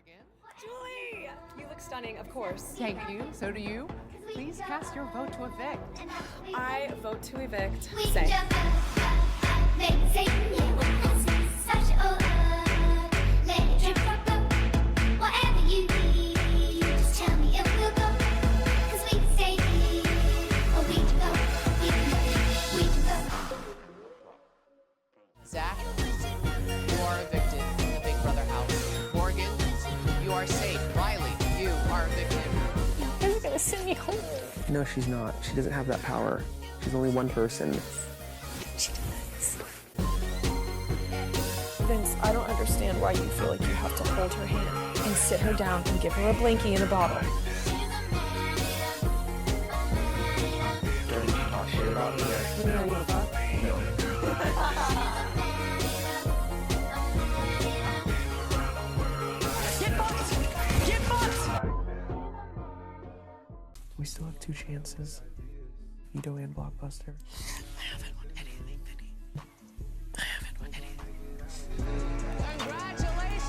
Julie! You look stunning, of course. Thank you. So do you. Please cast your vote to evict. I vote to evict. Say. Zach, you are evicted from the Big Brother house. Morgan, you are safe. Riley, you are evicted. You guys are gonna send me home. No, she's not. She doesn't have that power. She's only one person. She does. Vince, I don't understand why you feel like you have to hold her hand and sit her down and give her a blankie and a bottle. Don't talk shit about me. We still have 2 chances. Vito and Blockbuster. I haven't won anything, Vinny. I haven't won anything. Congratulations,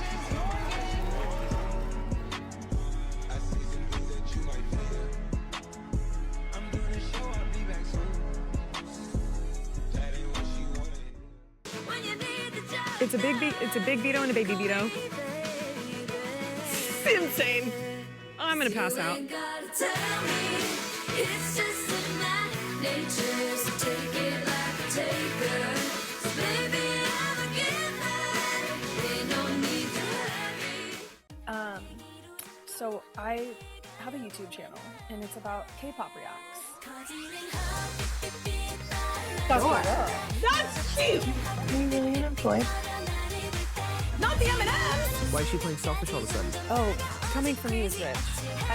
It's a big Vito and a baby Vito. It's insane. I'm gonna pass out. So I have a YouTube channel and it's about K-pop reacts. That's cute! Are you really unemployed? Not the M&Ms! Why is she playing selfish all of a sudden? Oh, coming for me is rich.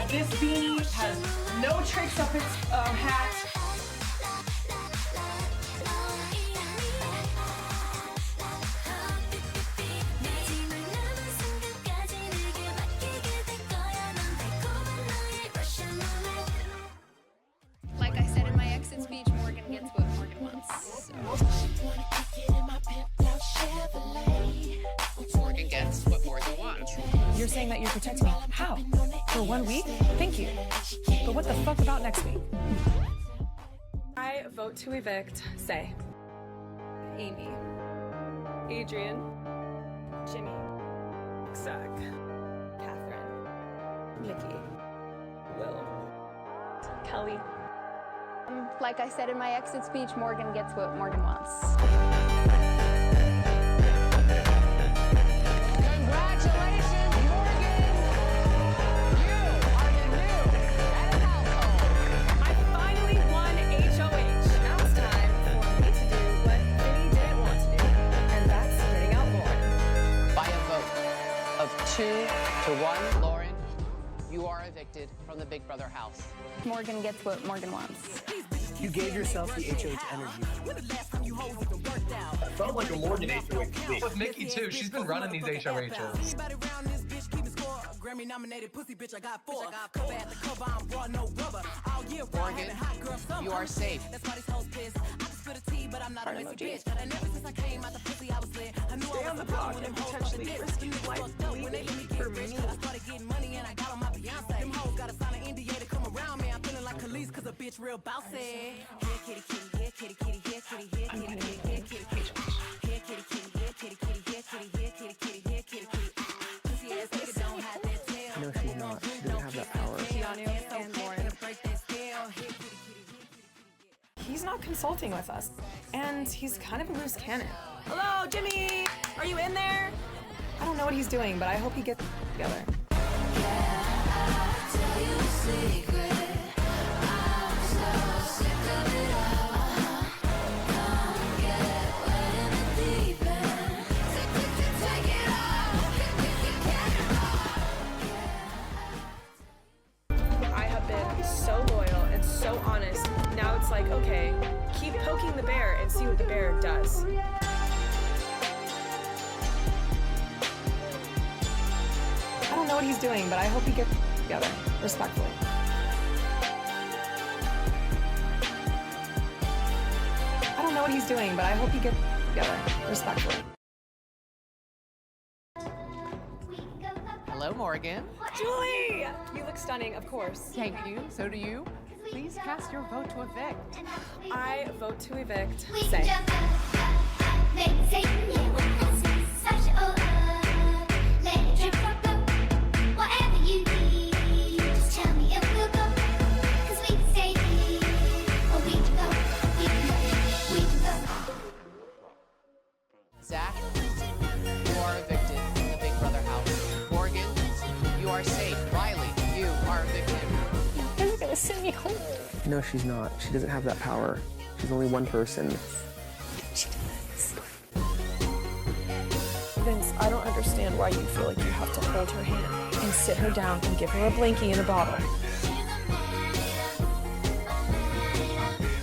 This beanie has no tricks up its hat. Like I said in my exit speech, Morgan gets what Morgan wants. So. Morgan gets what Morgan wants. You're saying that you're protecting me. How? For 1 week? Thank you. But what the fuck about next week? I vote to evict, say, Amy, Adrian, Jimmy, Zach, Catherine, Nikki, Will, Kelly. Like I said in my exit speech, Morgan gets what Morgan wants. Congratulations, Morgan! You are the new head of household. I finally won HOH. Now it's time for me to do what Vinny didn't want to do, and that's getting out Lauren. By a vote of 2 to 1, Lauren, you are evicted from the Big Brother house. Morgan gets what Morgan wants. You gave yourself the HOH energy. I felt like a Morgan HOH. With Nikki too, she's been running these HOHs. Morgan, you are safe. Heart emoji. Stay on the block and potentially risk your life bleeding for me. No, she's not. She doesn't have that power. And Lauren. He's not consulting with us, and he's kind of a loose cannon. Hello, Jimmy! Are you in there? I don't know what he's doing, but I hope he gets together. I have been so loyal and so honest. Now it's like, okay, keep poking the bear and see what the bear does. I don't know what he's doing, but I hope he gets together, respectfully. I don't know what he's doing, but I hope he gets together, respectfully. Hello, Morgan. Julie! You look stunning, of course. Thank you. So do you. Please cast your vote to evict. I vote to evict. We can Say. jump up, make it take me, such let it drip, drop, drop. Whatever you need, just tell me and we'll go. 'Cause we can stay here, or we can go, we can go. Zach, you are evicted from the Big Brother house. Morgan, you are safe. Riley, you are evicted. You're gonna send me home. No, she's not. She doesn't have that power. She's only one person. She does. Vince, I don't understand why you feel like you have to hold her hand and sit her down and give her a blankie and a bottle.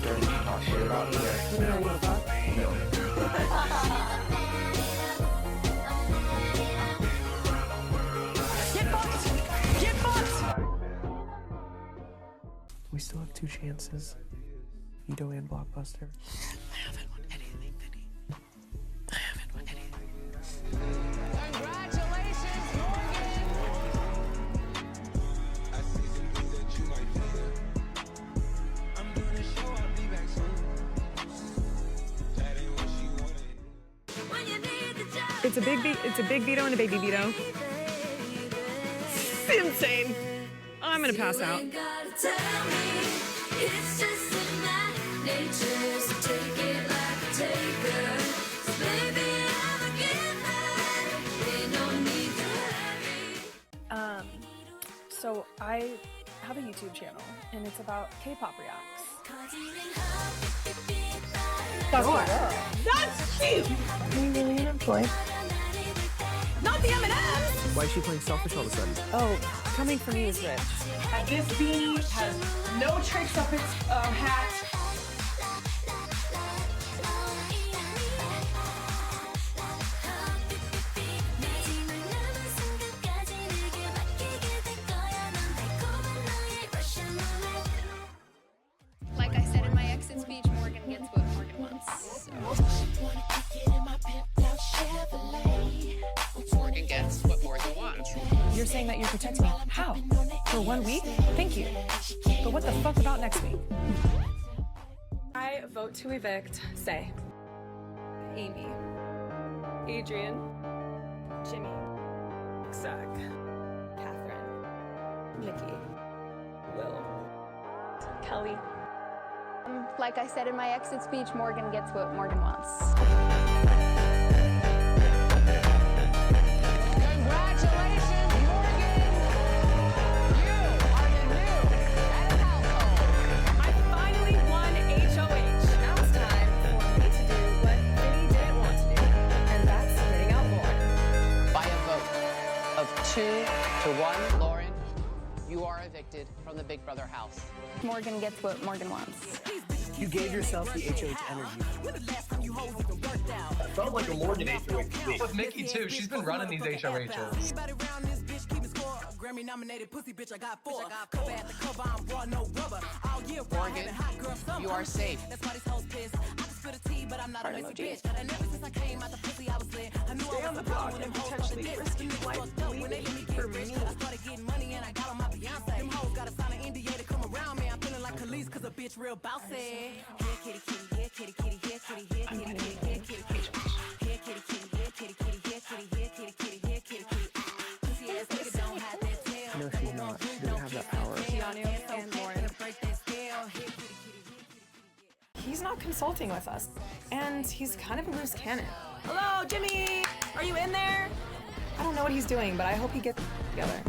Don't talk shit about me here. You know what I thought? No. We still have 2 chances. Vito and Blockbuster. I haven't won anything, Vinny. I haven't won anything. Congratulations, Morgan! It's a big Vito and a baby Vito. It's insane. I'm gonna pass out. So I have a YouTube channel and it's about K-pop reacts. That's cute! Are you really unemployed? Not the M&Ms! Why is she playing selfish all of a sudden? Oh, coming from me is rich. This beanie has no tricks up its hat. Like I said in my exit speech, Morgan gets what Morgan wants. So. Morgan gets what Morgan wants. You're saying that you're protecting me. How? For 1 week? Thank you. But what the fuck about next week? I vote to evict, say, Amy, Adrian, Jimmy, Zach, Catherine, Nikki, Will, Kelly. Like I said in my exit speech, Morgan gets what Morgan wants. Congratulations, Morgan! You are the new head of household. I finally won HOH. Now it's time for me to do what Vinny didn't want to do, and that's getting out Lauren. By a vote of 2 to 1, Lauren, you are evicted from the Big Brother house. Morgan gets what Morgan wants. You gave yourself the HOH energy. I felt like a Morgan HOH week. With Nikki too, she's been running these HOHs. Grammy nominated pussy bitch, I got 4. Cover at the cover, I'm raw, no rubber. All year round, Morgan, hot girl summer. you are safe. That's why these hoes pissed. I just spill the tea, but I'm not a messy bitch. And ever since I came out the pussy, I was lit. I knew I was a problem when them hoes potentially risk you fucked up. When they let me get rich, I started getting money and I got on my Beyonce. Them hoes gotta sign an NDA to come around me. I'm feeling like Khalees cause a bitch real bossy. Here kitty kitty, here kitty kitty, here kitty, here kitty kitty, here kitty kitty. Here kitty kitty, here kitty kitty, here kitty, here kitty kitty, here kitty kitty. Pussy ass nigga don't have that tail. No, she's not. She doesn't have that power. And Lauren. He's not consulting with us, and he's kind of a loose cannon. Hello, Jimmy! Are you in there? I don't know what he's doing, but I hope he gets together.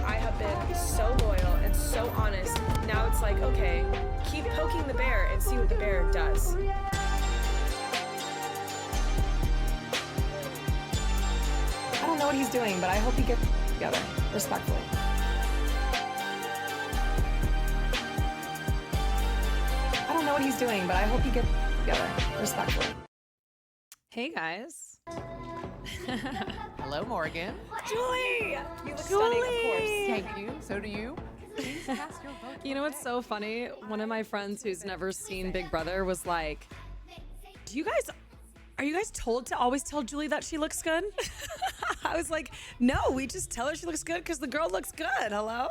I have been so loyal and so honest. Now it's like, okay, keep poking the bear and see what the bear does. I don't know what he's doing, but I hope he gets together, respectfully. I don't know what he's doing, but I hope he gets together, respectfully. Hey guys. Hello, Morgan. Julie! You look stunning, of course. Thank you. So do you. Please cast your vote. You know what's so funny? One of my friends who's never seen Big Brother was like, are you guys told to always tell Julie that she looks good? I was like, no, we just tell her she looks good because the girl looks good. Hello?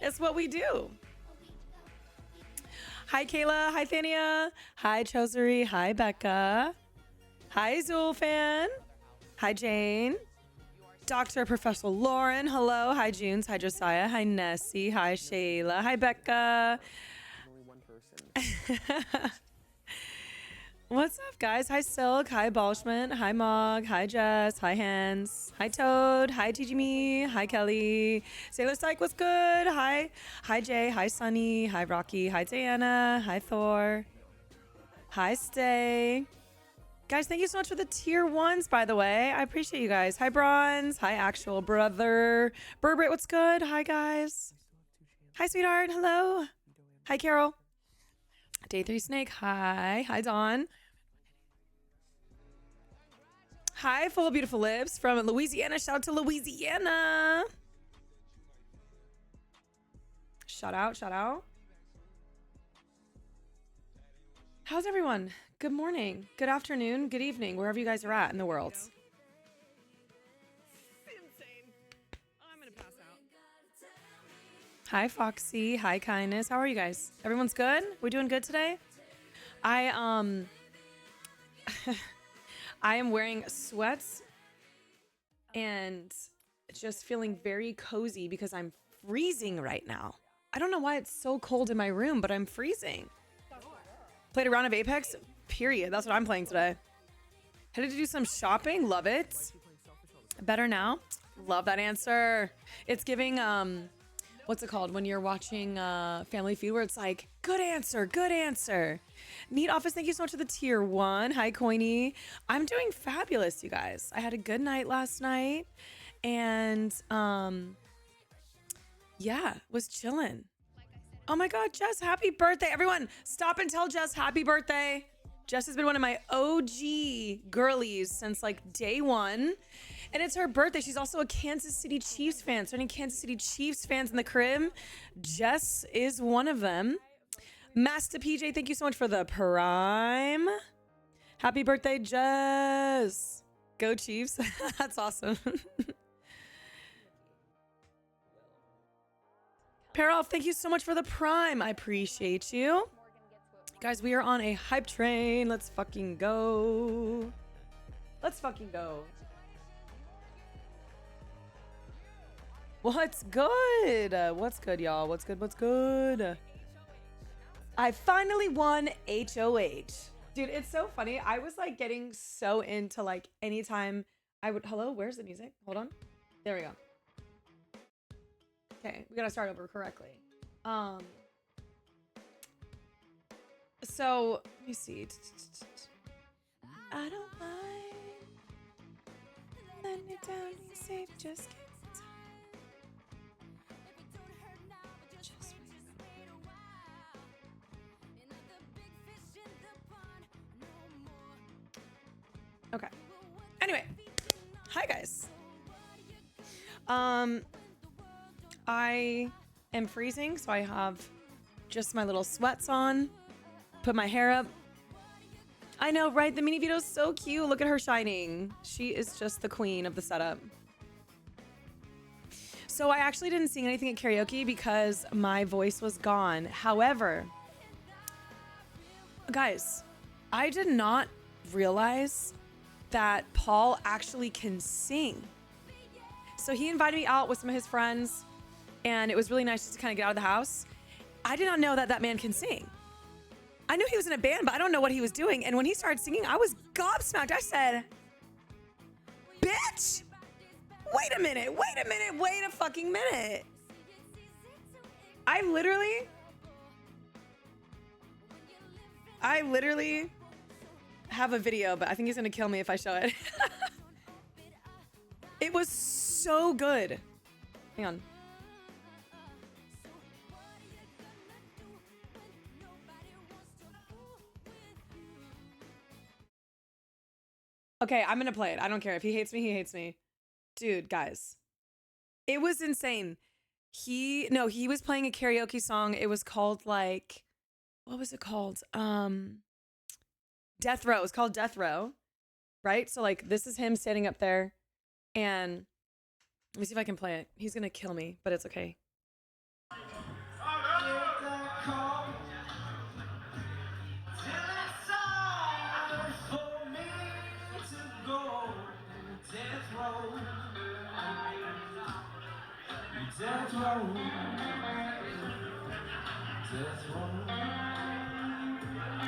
It's what we do. Hi, Kayla. Hi, Thania. Hi, Chosery. Hi, Becca. Hi, Zulfan. Hi, Jane. Dr. Professor Lauren. Hello. Hi, Junes. Hi, Josiah. Hi, Nessie. Hi, Shayla. Hi, Becca. Only one person. What's up, guys? Hi, Silk. Hi, Balshman. Hi, Mog. Hi, Jess. Hi, Hans. Hi, Toad. Hi, TG Hi, Kelly. Sailor Psych, what's good? Hi. Hi, Jay. Hi, Sunny. Hi, Rocky. Hi, Diana. Hi, Thor. Hi, Stay. Guys, thank you so much for the tier 1s, by the way. I appreciate you guys. Hi, Bronze. Hi, Actual Brother. Burbrit, what's good? Hi, guys. Hi, sweetheart. Hello. Hi, Carol. Day 3 Snake. Hi. Hi, Dawn. Hi, Full of Beautiful Lips from Louisiana. Shout out to Louisiana. Shout out, shout out. How's everyone? Good morning, good afternoon, good evening, wherever you guys are at in the world. Hi, Foxy. Hi, Kindness. How are you guys? Everyone's good? We doing good today? I am wearing sweats and just feeling very cozy because I'm freezing right now. I don't know why it's so cold in my room, but I'm freezing. Played a round of Apex, period. That's what I'm playing today. Headed to do some shopping. Love it. Better now. Love that answer. It's giving, what's it called? When you're watching Family Feud where it's like, good answer, good answer. Neat Office, thank you so much for the tier 1. Hi, Coiny. I'm doing fabulous, you guys. I had a good night last night. And, yeah, was chilling. Oh my God, Jess, happy birthday. Everyone, stop and tell Jess happy birthday. Jess has been one of my OG girlies since like day 1. And it's her birthday. She's also a Kansas City Chiefs fan. So any Kansas City Chiefs fans in the crib, Jess is one of them. Master PJ, thank you so much for the prime. Happy birthday, Jess. Go Chiefs. That's awesome. Peralf, thank you so much for the prime. I appreciate you. Guys, we are on a hype train. Let's fucking go. Let's fucking go. What's good? What's good, y'all? What's good? What's good? I finally won HOH. Dude, it's so funny. I was like getting so into like anytime I would... Hello? Where's the music? Hold on. There we go. Okay, we gotta start over correctly. So, let me see. I don't mind letting it down, be safe, just get okay. Anyway, hi guys. I am freezing, so I have just my little sweats on. Put my hair up. I know, right? The mini Vito's so cute. Look at her shining. She is just the queen of the setup. So I actually didn't sing anything at karaoke because my voice was gone. However, guys, I did not realize that Paul actually can sing. So he invited me out with some of his friends, and it was really nice just to kind of get out of the house. I did not know that that man can sing. I knew he was in a band, but I don't know what he was doing. And when he started singing, I was gobsmacked. I said, bitch, wait a minute, wait a fucking minute. I literally have a video, but I think he's gonna kill me if I show it. It was so good. Hang on. Okay, I'm gonna play it. I don't care. If he hates me, he hates me. Dude, guys. It was insane. He was playing a karaoke song. It was called like, what was it called? Death Row. It was called Death Row. Right? So like this is him standing up there, and let me see if I can play it. He's gonna kill me, but it's okay.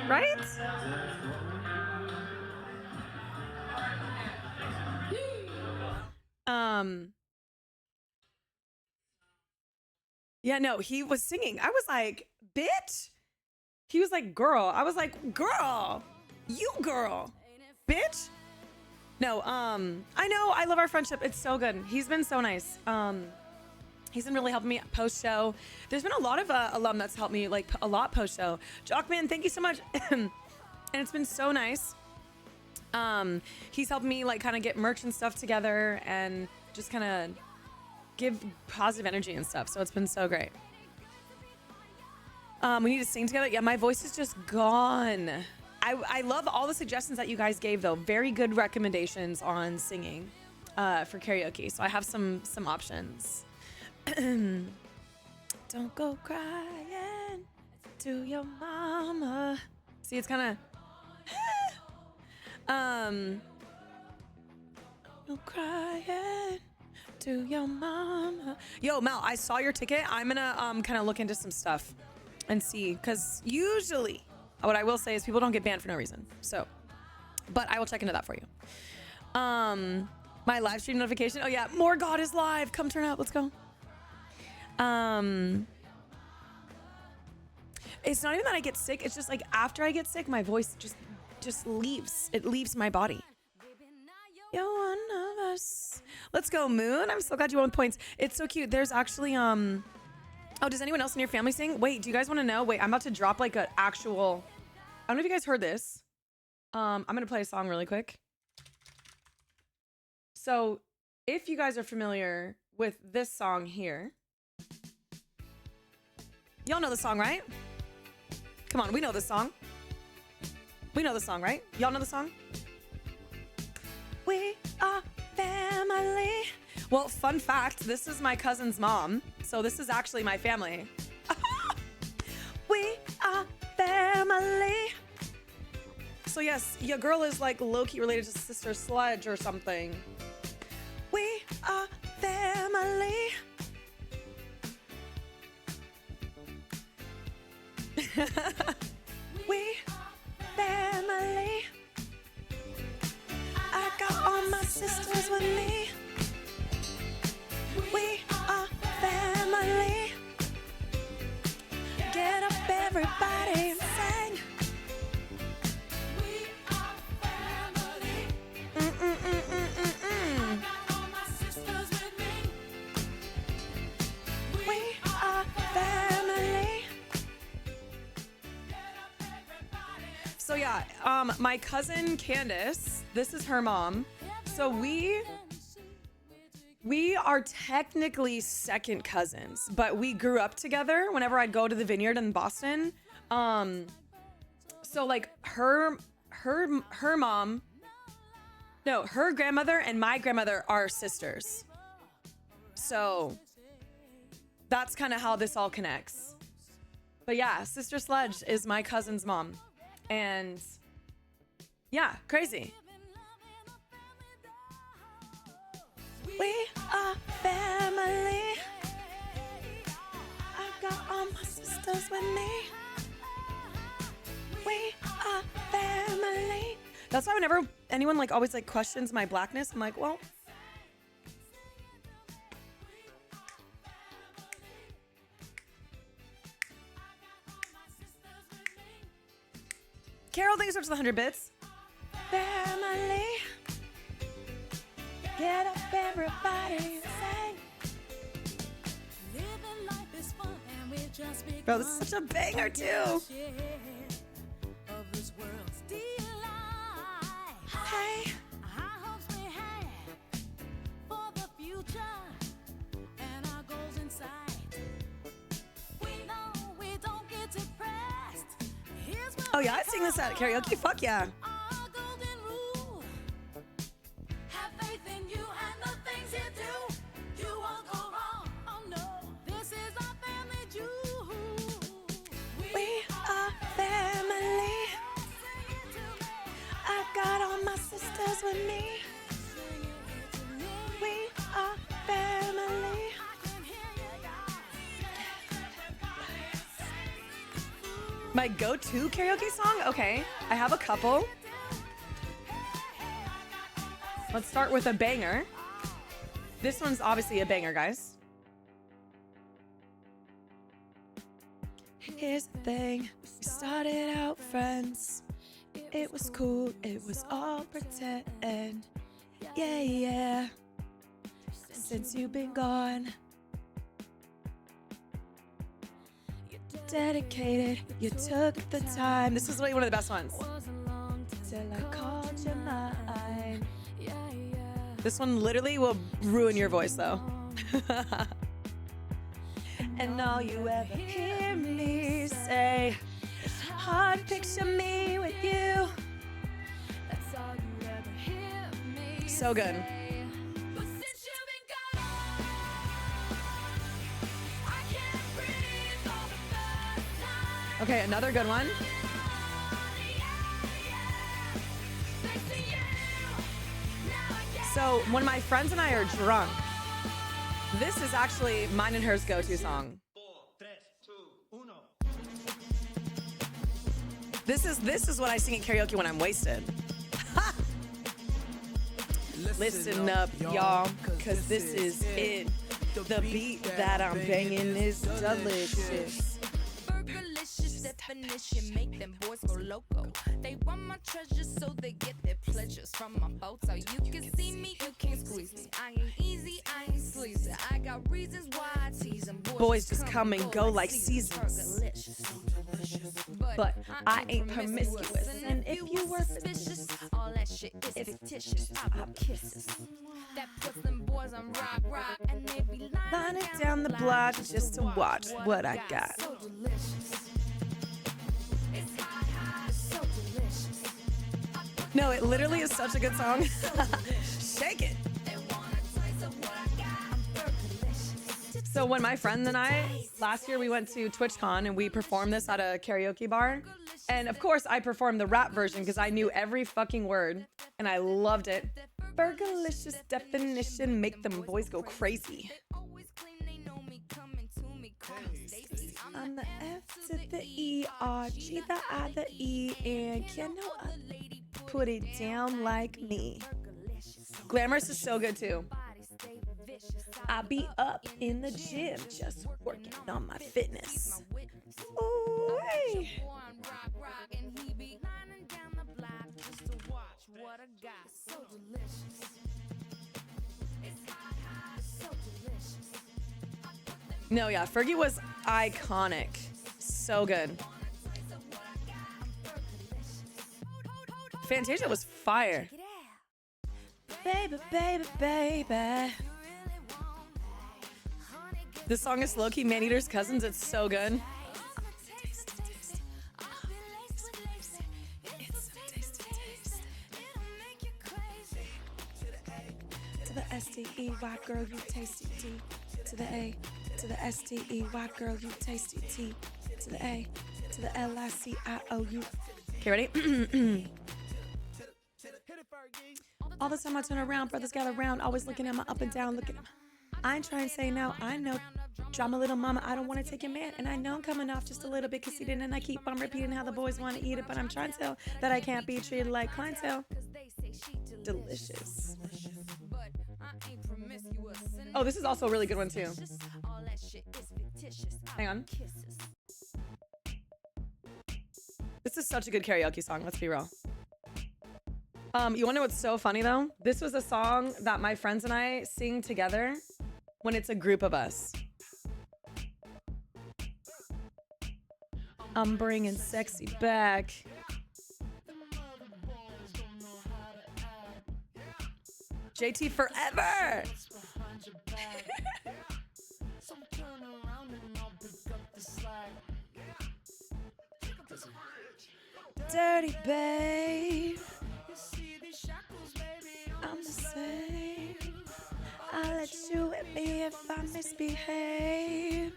Right? Yeah, no, he was singing. I was like, bitch. He was like, girl. I was like, girl. You girl. Bitch. No, I know. I love our friendship. It's so good. He's been so nice. He's been really helping me post show. There's been a lot of alum that's helped me like a lot post show. Jockman, thank you so much. And it's been so nice. He's helped me like kind of get merch and stuff together and just kind of give positive energy and stuff. So it's been so great. We need to sing together. Yeah, my voice is just gone. I love all the suggestions that you guys gave though. Very good recommendations on singing for karaoke. So I have some options. Don't go crying to your mama. See, it's kind of no crying to your mama. Yo, Mel, I saw your ticket. I'm gonna kind of look into some stuff and see, because usually what I will say is people don't get banned for no reason. So, but I will check into that for you. My live stream notification. Oh yeah, more God is live. Come turn up. Let's go. It's not even that I get sick. It's just like after I get sick, my voice just leaves. It leaves my body. You're one of us. Let's go, Moon. I'm so glad you won points. It's so cute. There's actually oh, does anyone else in your family sing? Wait, do you guys want to know? Wait, I'm about to drop like an actual. I don't know if you guys heard this. I'm gonna play a song really quick. So, if you guys are familiar with this song here. Y'all know the song, right? Come on, we know this song. We know the song, right? Y'all know the song? We are family. Well, fun fact, this is my cousin's mom. So this is actually my family. We are family. So yes, your girl is like low-key related to Sister Sledge or something. We are family. We family. I got all my sisters with me. We are family. Get up, everybody, and sing. We are family. I got all my sisters with me. We are family. So yeah, my cousin Candace, this is her mom. So we are technically second cousins, but we grew up together whenever I'd go to the vineyard in Boston. So like her mom, no, her grandmother and my grandmother are sisters. So that's kind of how this all connects. But yeah, Sister Sledge is my cousin's mom. And yeah, crazy. We are family. I got all my sisters with me. We are family. That's why whenever anyone like always like questions my blackness, I'm like, well, Carol, thanks so much for the 100 bits. Family. Get up, everybody, and sing. Bro, this is such a banger, too. Hey, Oh yeah, I sing this at karaoke. Fuck yeah. Our golden rule. Have faith in you and the things you do. You won't go wrong. Oh no, this is our family jewel. We are family. I got all my sisters with me. We are family. My go-to karaoke song? Okay, I have a couple. Let's start with a banger. This one's obviously a banger, guys. Here's the thing, we started out friends. It was cool, it was all pretend. Yeah, yeah. Since you've been gone, dedicated, you took the time. This was really one of the best ones. Till I called you mine. This one literally will ruin your voice though. And all you ever hear me say, hard picture me with you. That's all you ever hear me. So good. But since you've been gone, I can't breathe for the first time. Okay, another good one. Thanks to you, now I get So when my friends and I are drunk, this is actually mine and hers go-to song. This is what I sing at karaoke when I'm wasted. Ha! Listen up, y'all, cause this is it. The beat that I'm banging is delicious. Burgerlicious definition, make them boys go loco. They want my treasures so they get their pleasures from my boat. So you can see me, you can't squeeze me. I ain't easy, I ain't sleazy. I got reasons why I tease them. Boys just come and go like seasons. But I ain't promiscuous. And if you were suspicious, all that shit is fictitious. I pop kisses. That puts them boys on rock, and they be lining down the block just to watch what I got. So delicious. It's hot, hot, so delicious. No, it literally is such a good song. Shake it. They want a taste of what I got. I'm burgerlicious. So when my friend and I, last year we went to TwitchCon and we performed this at a karaoke bar. And of course I performed the rap version because I knew every fucking word and I loved it. Burgerlicious definition, make them boys go crazy. I'm the F to the E, R, G the I, the E, and can no other put it down like me. Glamorous is so good too. I be up in the gym just working on my fitness. Ooh, hey. No, yeah, Fergie was iconic. So good. Fantasia was fire. Baby, baby, baby. This song is low-key Maneater's Cousins. It's so good. To the S-T-E-Y, girl, you tasty T. To the A, to the S-T-E-Y, girl, you tasty T. To the A, to the L-I-C-I-O-U. Okay, ready? All the time I turn around, brothers gather around, always looking at my up and down, look at him. I ain't trying to say no, I know. Drama little mama, I don't want to take your man. And I know I'm coming off just a little bit conceited, and I keep on repeating how the boys want to eat it, but I'm trying to tell that I can't be treated like clientele. Delicious. Oh, this is also a really good one too. Hang on. This is such a good karaoke song, let's be real. You wanna know what's so funny though? This was a song that my friends and I sing together when it's a group of us. I'm bringing sexy back. JT forever. dirty, babe. I'm the same. I'll let you hit me if I misbehave.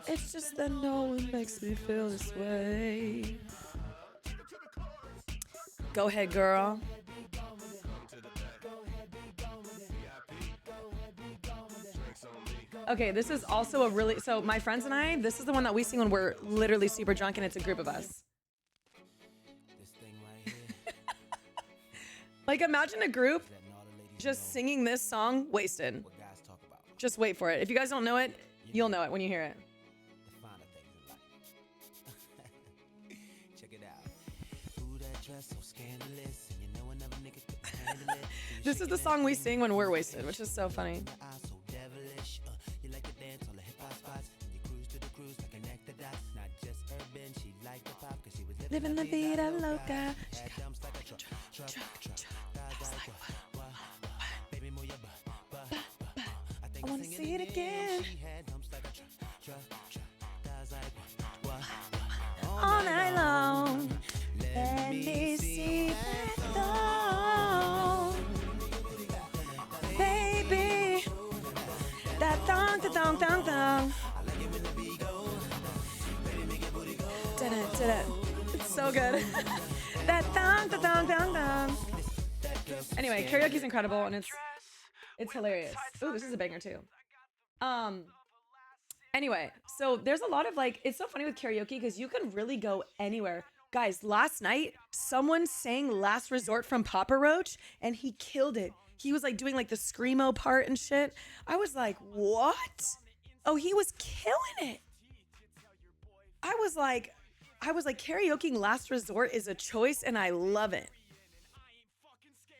It's just that no one makes me feel this way. Go ahead, girl. Okay, this is also a really, so my friends and I, this is the one that we sing when we're literally super drunk and it's a group of us. Like imagine a group just singing this song wasted. Just wait for it. If you guys don't know it, you'll know it when you hear it. This is the song we sing when we're wasted, which is so funny. Living la vida loca. I wanna see it again. All night long. Let me see that thong. Baby. That thong, the thong, thong, thong. It's so good. That thong, the thong, thong, thong. Anyway, karaoke's incredible and it's hilarious. Ooh, this is a banger too. Anyway, so there's a lot of like, it's so funny with karaoke because you can really go anywhere. Guys, last night, someone sang Last Resort from Papa Roach and he killed it. He was like doing like the screamo part and shit. I was like, what? Oh, he was killing it. I was like, karaokeing Last Resort is a choice and I love it.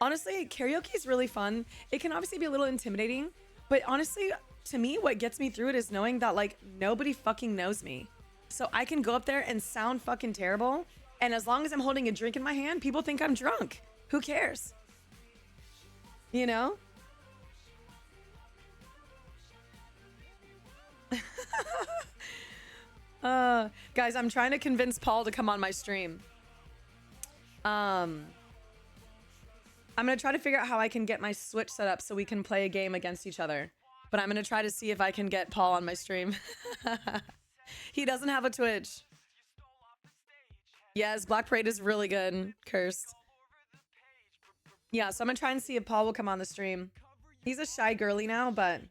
Honestly, karaoke is really fun. It can obviously be a little intimidating, but honestly, to me, what gets me through it is knowing that like nobody fucking knows me. So I can go up there and sound fucking terrible. And as long as I'm holding a drink in my hand, people think I'm drunk. Who cares? You know? Guys, I'm trying to convince Paul to come on my stream. I'm gonna try to figure out how I can get my Switch set up so we can play a game against each other. But I'm gonna try to see if I can get Paul on my stream. He doesn't have a Twitch. Yes, Black Parade is really good. Cursed. Yeah, so I'm gonna try and see if Paul will come on the stream. He's a shy girly now, but...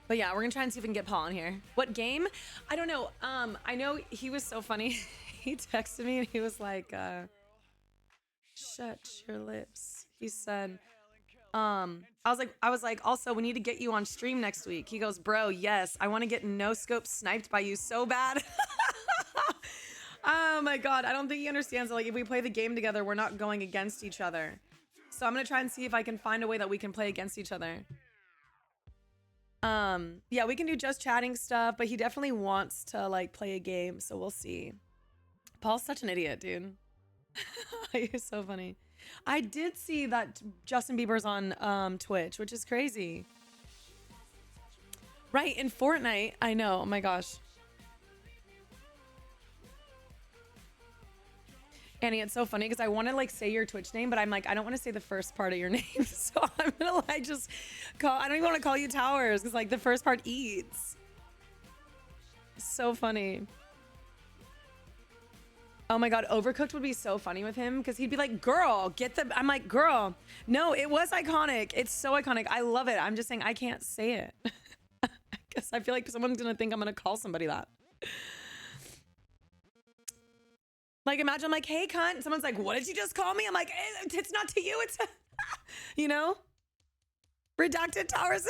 But yeah, we're gonna try and see if we can get Paul in here. What game? I don't know. I know he was so funny. He texted me and he was like, shut your lips. He said, I was like, also, we need to get you on stream next week. He goes, bro, yes, I want to get no scope sniped by you so bad. Oh my God. I don't think he understands that, like, if we play the game together, we're not going against each other. So I'm going to try and see if I can find a way that we can play against each other. Yeah, we can do just chatting stuff, but he definitely wants to like play a game, so we'll see. Paul's such an idiot, dude. He's so funny. I did see that Justin Bieber's on Twitch, which is crazy. Right, in Fortnite. I know. Oh my gosh. Annie, it's so funny because I want to like say your Twitch name, but I'm like, I don't want to say the first part of your name. So I'm gonna like just call, I don't even want to call you Towers because like the first part eats. So funny. Oh my God, Overcooked would be so funny with him because he'd be like, girl, get the, I'm like, girl, no, it was iconic. It's so iconic. I love it. I'm just saying I can't say it. Because I feel like someone's gonna think I'm gonna call somebody that. Like, imagine I'm like, hey, cunt. Someone's like, what did you just call me? I'm like, it's not to you. It's, you know? Redacted Towers.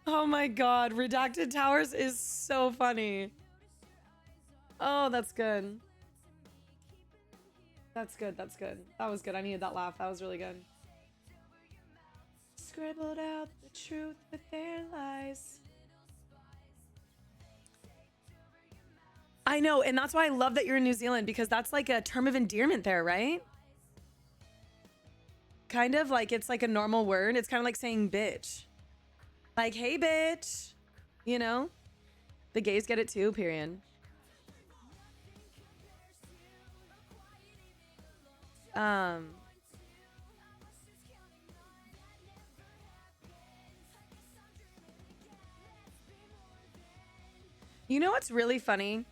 Oh my God. Redacted Towers is so funny. Oh, that's good. That's good. That's good. That was good. I needed that laugh. That was really good. Scribbled out the truth with their lies. I know, and that's why I love that you're in New Zealand, because that's like a term of endearment there, right? Kind of like it's like a normal word. It's kind of like saying bitch. Like, hey, bitch. You know? The gays get it too, period. You know what's really funny?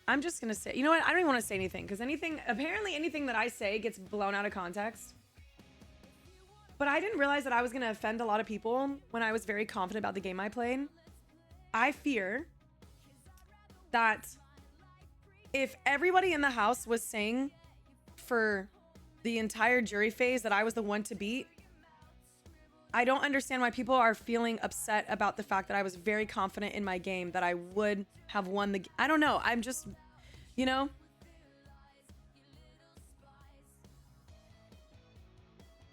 I'm just gonna say, you know what? I don't even want to say anything, because apparently anything that I say gets blown out of context. But I didn't realize that I was gonna offend a lot of people when I was very confident about the game I played. I fear that if everybody in the house was saying for the entire jury phase that I was the one to beat, I don't understand why people are feeling upset about the fact that I was very confident in my game that I would have won the. I don't know. I'm just, you know.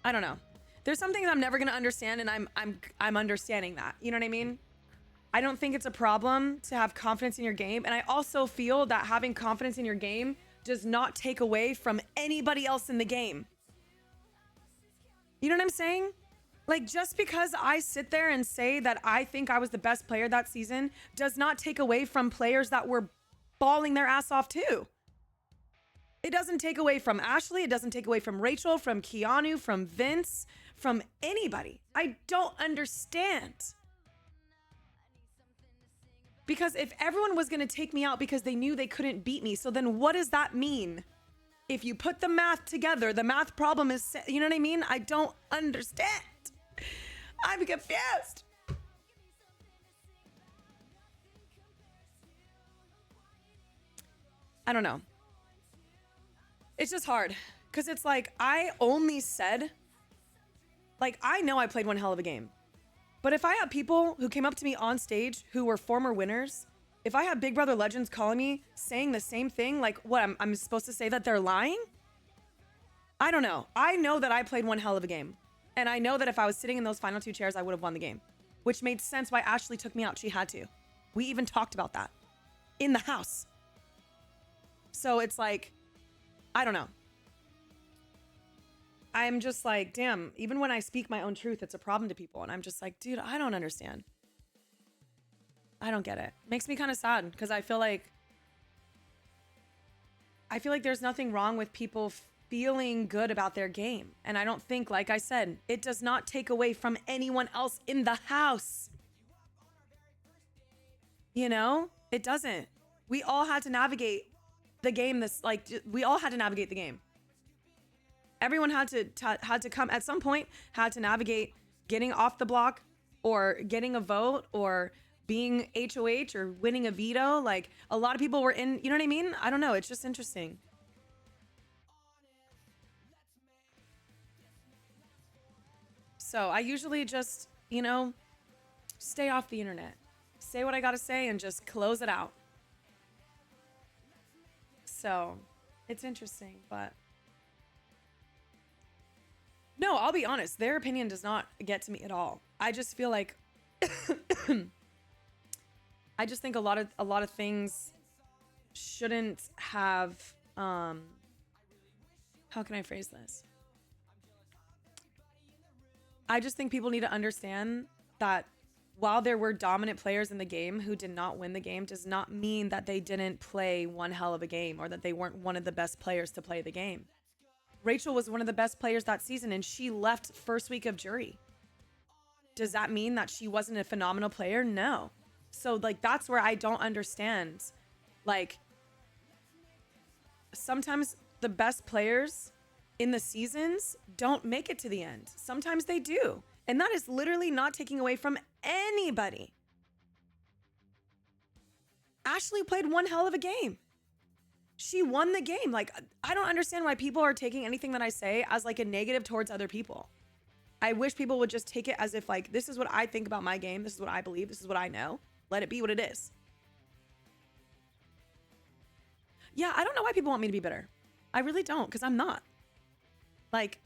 I don't know. There's some things I'm never gonna understand, and I'm understanding that. You know what I mean? I don't think it's a problem to have confidence in your game, and I also feel that having confidence in your game does not take away from anybody else in the game. You know what I'm saying? Like, just because I sit there and say that I think I was the best player that season does not take away from players that were balling their ass off too. It doesn't take away from Ashley. It doesn't take away from Rachel, from Keanu, from Vince, from anybody. I don't understand. Because if everyone was going to take me out because they knew they couldn't beat me, so then what does that mean? If you put the math together, the math problem is, you know what I mean? I don't understand. I'm confused. I don't know. It's just hard because it's like I only said, like, I know I played one hell of a game. But if I had people who came up to me on stage who were former winners, if I had Big Brother Legends calling me saying the same thing, like what, I'm supposed to say that they're lying? I don't know. I know that I played one hell of a game. And I know that if I was sitting in those final two chairs, I would have won the game, which made sense why Ashley took me out. She had to. We even talked about that in the house. So it's like, I don't know. I'm just like, damn, even when I speak my own truth, it's a problem to people. And I'm just like, dude, I don't understand. I don't get it. Makes me kind of sad because I feel like there's nothing wrong with people feeling good about their game. And I don't think, like I said, it does not take away from anyone else in the house. You know, it doesn't. We all had to navigate the game. We all had to navigate the game. Everyone had to come at some point, had to navigate getting off the block or getting a vote or being HOH or winning a veto. Like a lot of people were in, you know what I mean? I don't know. It's just interesting. So I usually just, you know, stay off the internet, say what I got to say and just close it out. So it's interesting, but no, I'll be honest. Their opinion does not get to me at all. I just feel like, I just think a lot of things shouldn't have, how can I phrase this? I just think people need to understand that while there were dominant players in the game who did not win the game does not mean that they didn't play one hell of a game or that they weren't one of the best players to play the game. Rachel was one of the best players that season and she left first week of jury. Does that mean that she wasn't a phenomenal player? No. So like, that's where I don't understand. Like sometimes the best players in the seasons don't make it to the end. Sometimes they do. And that is literally not taking away from anybody. Ashley played one hell of a game. She won the game. Like, I don't understand why people are taking anything that I say as like a negative towards other people. I wish people would just take it as if like, this is what I think about my game. This is what I believe. This is what I know. Let it be what it is. Yeah, I don't know why people want me to be bitter. I really don't, because I'm not. Like,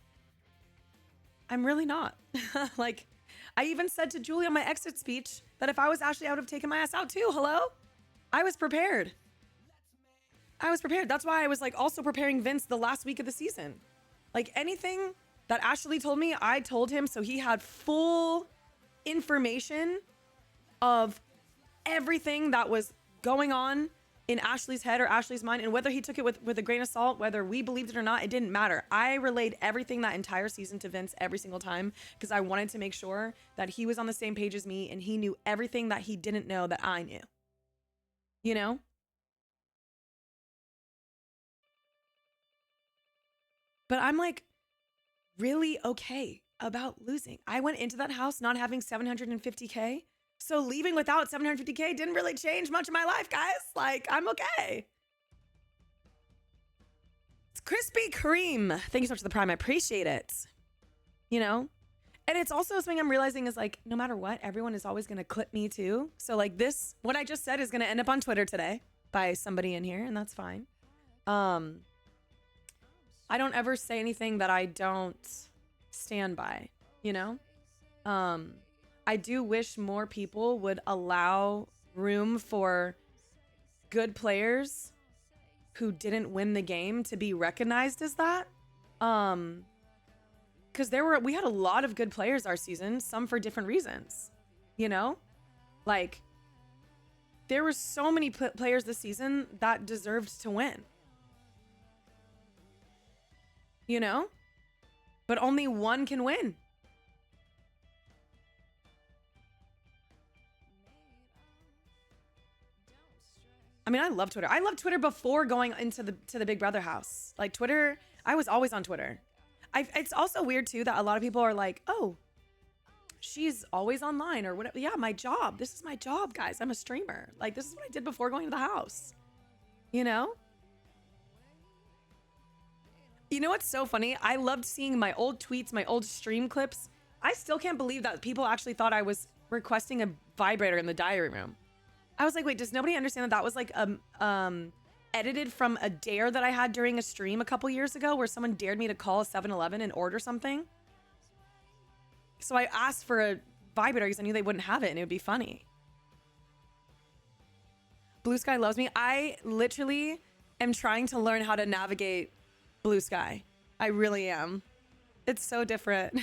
I'm really not. Like, I even said to Julie on my exit speech that if I was Ashley, I would have taken my ass out too. Hello? I was prepared. I was prepared. That's why I was like also preparing Vince the last week of the season. Like anything that Ashley told me, I told him, so he had full information of everything that was going on in Ashley's head or Ashley's mind, and whether he took it with a grain of salt, whether we believed it or not, it didn't matter. I relayed everything that entire season to Vince every single time because I wanted to make sure that he was on the same page as me and he knew everything that he didn't know that I knew. You know? But I'm like really okay about losing. I went into that house not having 750K. So leaving without 750K didn't really change much of my life, guys. Like, I'm okay. It's Krispy Kreme. Thank you so much for the Prime. I appreciate it. You know? And it's also something I'm realizing is like, no matter what, everyone is always going to clip me too. So like this, what I just said is going to end up on Twitter today by somebody in here, and that's fine. I don't ever say anything that I don't stand by, you know? I do wish more people would allow room for good players who didn't win the game to be recognized as that. Because we had a lot of good players our season, some for different reasons, you know? Like, there were so many players this season that deserved to win. You know? But only one can win. I mean, I love Twitter. I loved Twitter before going into the Big Brother house. Like Twitter, I was always on Twitter. It's also weird too that a lot of people are like, oh, she's always online or whatever. Yeah, my job. This is my job, guys. I'm a streamer. Like, this is what I did before going to the house. You know? You know what's so funny? I loved seeing my old tweets, my old stream clips. I still can't believe that people actually thought I was requesting a vibrator in the diary room. I was like, wait, does nobody understand that was like edited from a dare that I had during a stream a couple years ago where someone dared me to call a 7-Eleven and order something? So I asked for a vibrator because I knew they wouldn't have it and it would be funny. Blue Sky loves me. I literally am trying to learn how to navigate Blue Sky. I really am. It's so different.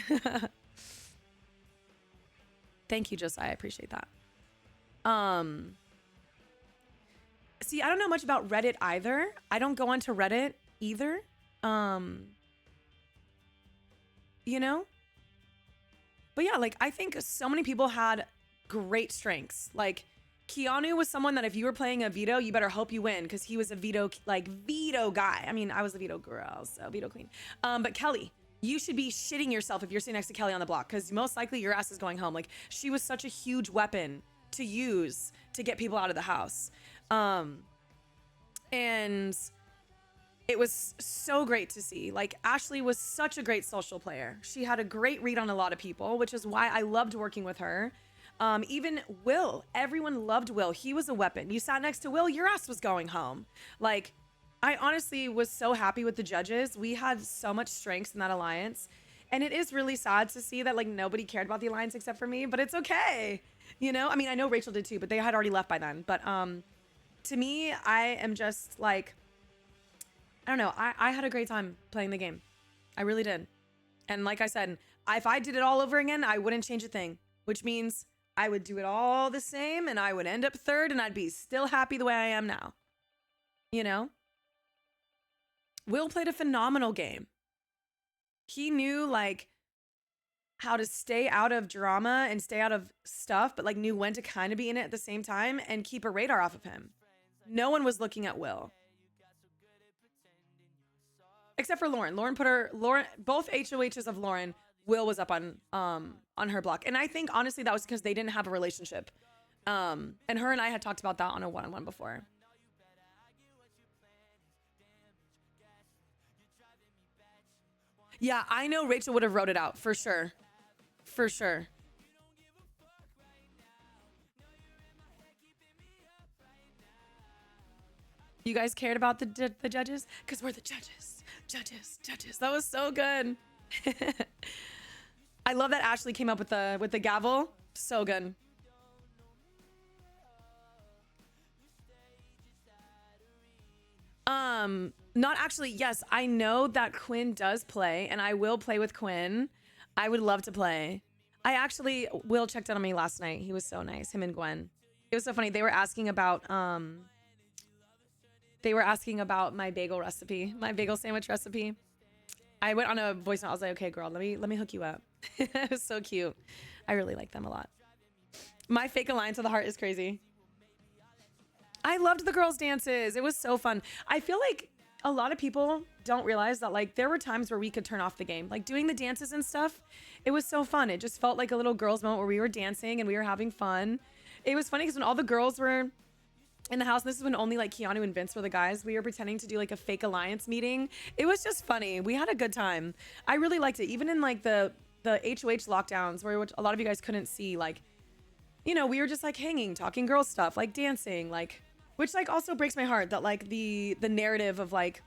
Thank you, Josiah. I appreciate that. See, I don't know much about Reddit either. I don't go onto Reddit either. You know? But yeah, like, I think so many people had great strengths. Like, Keanu was someone that if you were playing a veto, you better hope you win because he was a veto guy. I mean, I was a veto girl, so veto queen. But Kelly, you should be shitting yourself if you're sitting next to Kelly on the block because most likely your ass is going home. Like, she was such a huge weapon to use to get people out of the house. And it was so great to see. Like, Ashley was such a great social player. She had a great read on a lot of people, which is why I loved working with her. Even Will, everyone loved Will. He was a weapon. You sat next to Will, your ass was going home. Like, I honestly was so happy with the judges. We had so much strength in that alliance. And it is really sad to see that, like, nobody cared about the alliance except for me, but it's okay. You know, I mean, I know Rachel did too, but they had already left by then. But to me, I am just like, I don't know. I had a great time playing the game. I really did. And like I said, if I did it all over again, I wouldn't change a thing, which means I would do it all the same and I would end up third and I'd be still happy the way I am now. You know? Will played a phenomenal game. He knew, like, how to stay out of drama and stay out of stuff, but like knew when to kind of be in it at the same time and keep a radar off of him. No one was looking at Will. Except for Lauren. Lauren, both HOHs of Lauren, Will was up on her block. And I think honestly that was because they didn't have a relationship. And her and I had talked about that on a one-on-one before. Yeah, I know Rachel would have wrote it out for sure. For sure. You guys cared about the judges? Because we're the judges. Judges. That was so good. I love that Ashley came up with the gavel. So good. Not actually. Yes, I know that Quinn does play, and I will play with Quinn. I would love to play. I actually, Will checked in on me last night. He was so nice. Him and Gwen. It was so funny. They were asking about my bagel recipe, my bagel sandwich recipe. I went on a voice note. I was like, okay, girl, let me hook you up. It was so cute. I really like them a lot. My fake alliance of the heart is crazy. I loved the girls' dances. It was so fun. I feel like a lot of people don't realize that like there were times where we could turn off the game. Like doing the dances and stuff, it was so fun. It just felt like a little girls' moment where we were dancing and we were having fun. It was funny because when all the girls were in the house, and this is when only like Keanu and Vince were the guys, we were pretending to do like a fake alliance meeting. It was just funny. We had a good time. I really liked it. Even in like the HOH lockdowns where which a lot of you guys couldn't see, like, you know, we were just like hanging, talking girl stuff, like dancing, like, which like also breaks my heart that like the narrative of like,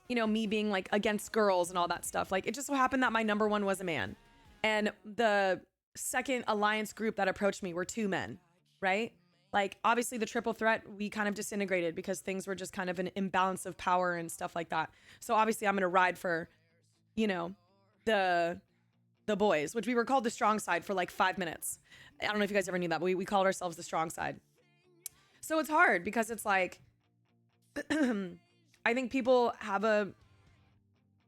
you know, me being like against girls and all that stuff. Like it just so happened that my number one was a man. And the second alliance group that approached me were 2 men, right? Like obviously the triple threat, we kind of disintegrated because things were just kind of an imbalance of power and stuff like that. So obviously I'm going to ride for, you know, the boys, which we were called the strong side for like 5 minutes. I don't know if you guys ever knew that, but we called ourselves the strong side. So it's hard because it's like, I think people have a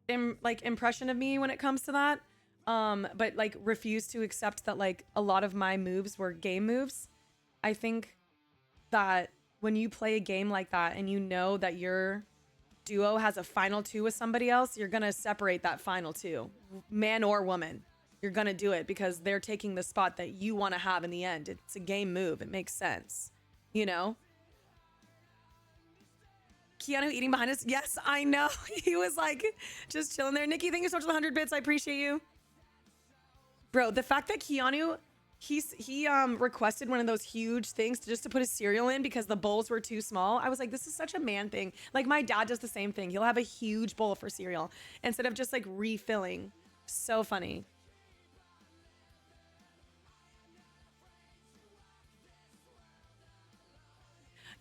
impression of me when it comes to that. But like refuse to accept that like a lot of my moves were game moves. I think that when you play a game like that and you know that your duo has a final 2 with somebody else, you're going to separate that final 2, man or woman. You're going to do it because they're taking the spot that you want to have in the end. It's a game move. It makes sense. You know? Keanu eating behind us. Yes, I know. He was like just chilling there. Nikki, thank you so much for the 100 bits. I appreciate you. Bro, the fact that Keanu, he requested one of those huge things just to put his cereal in because the bowls were too small. I was like, this is such a man thing. Like my dad does the same thing. He'll have a huge bowl for cereal instead of just like refilling. So funny.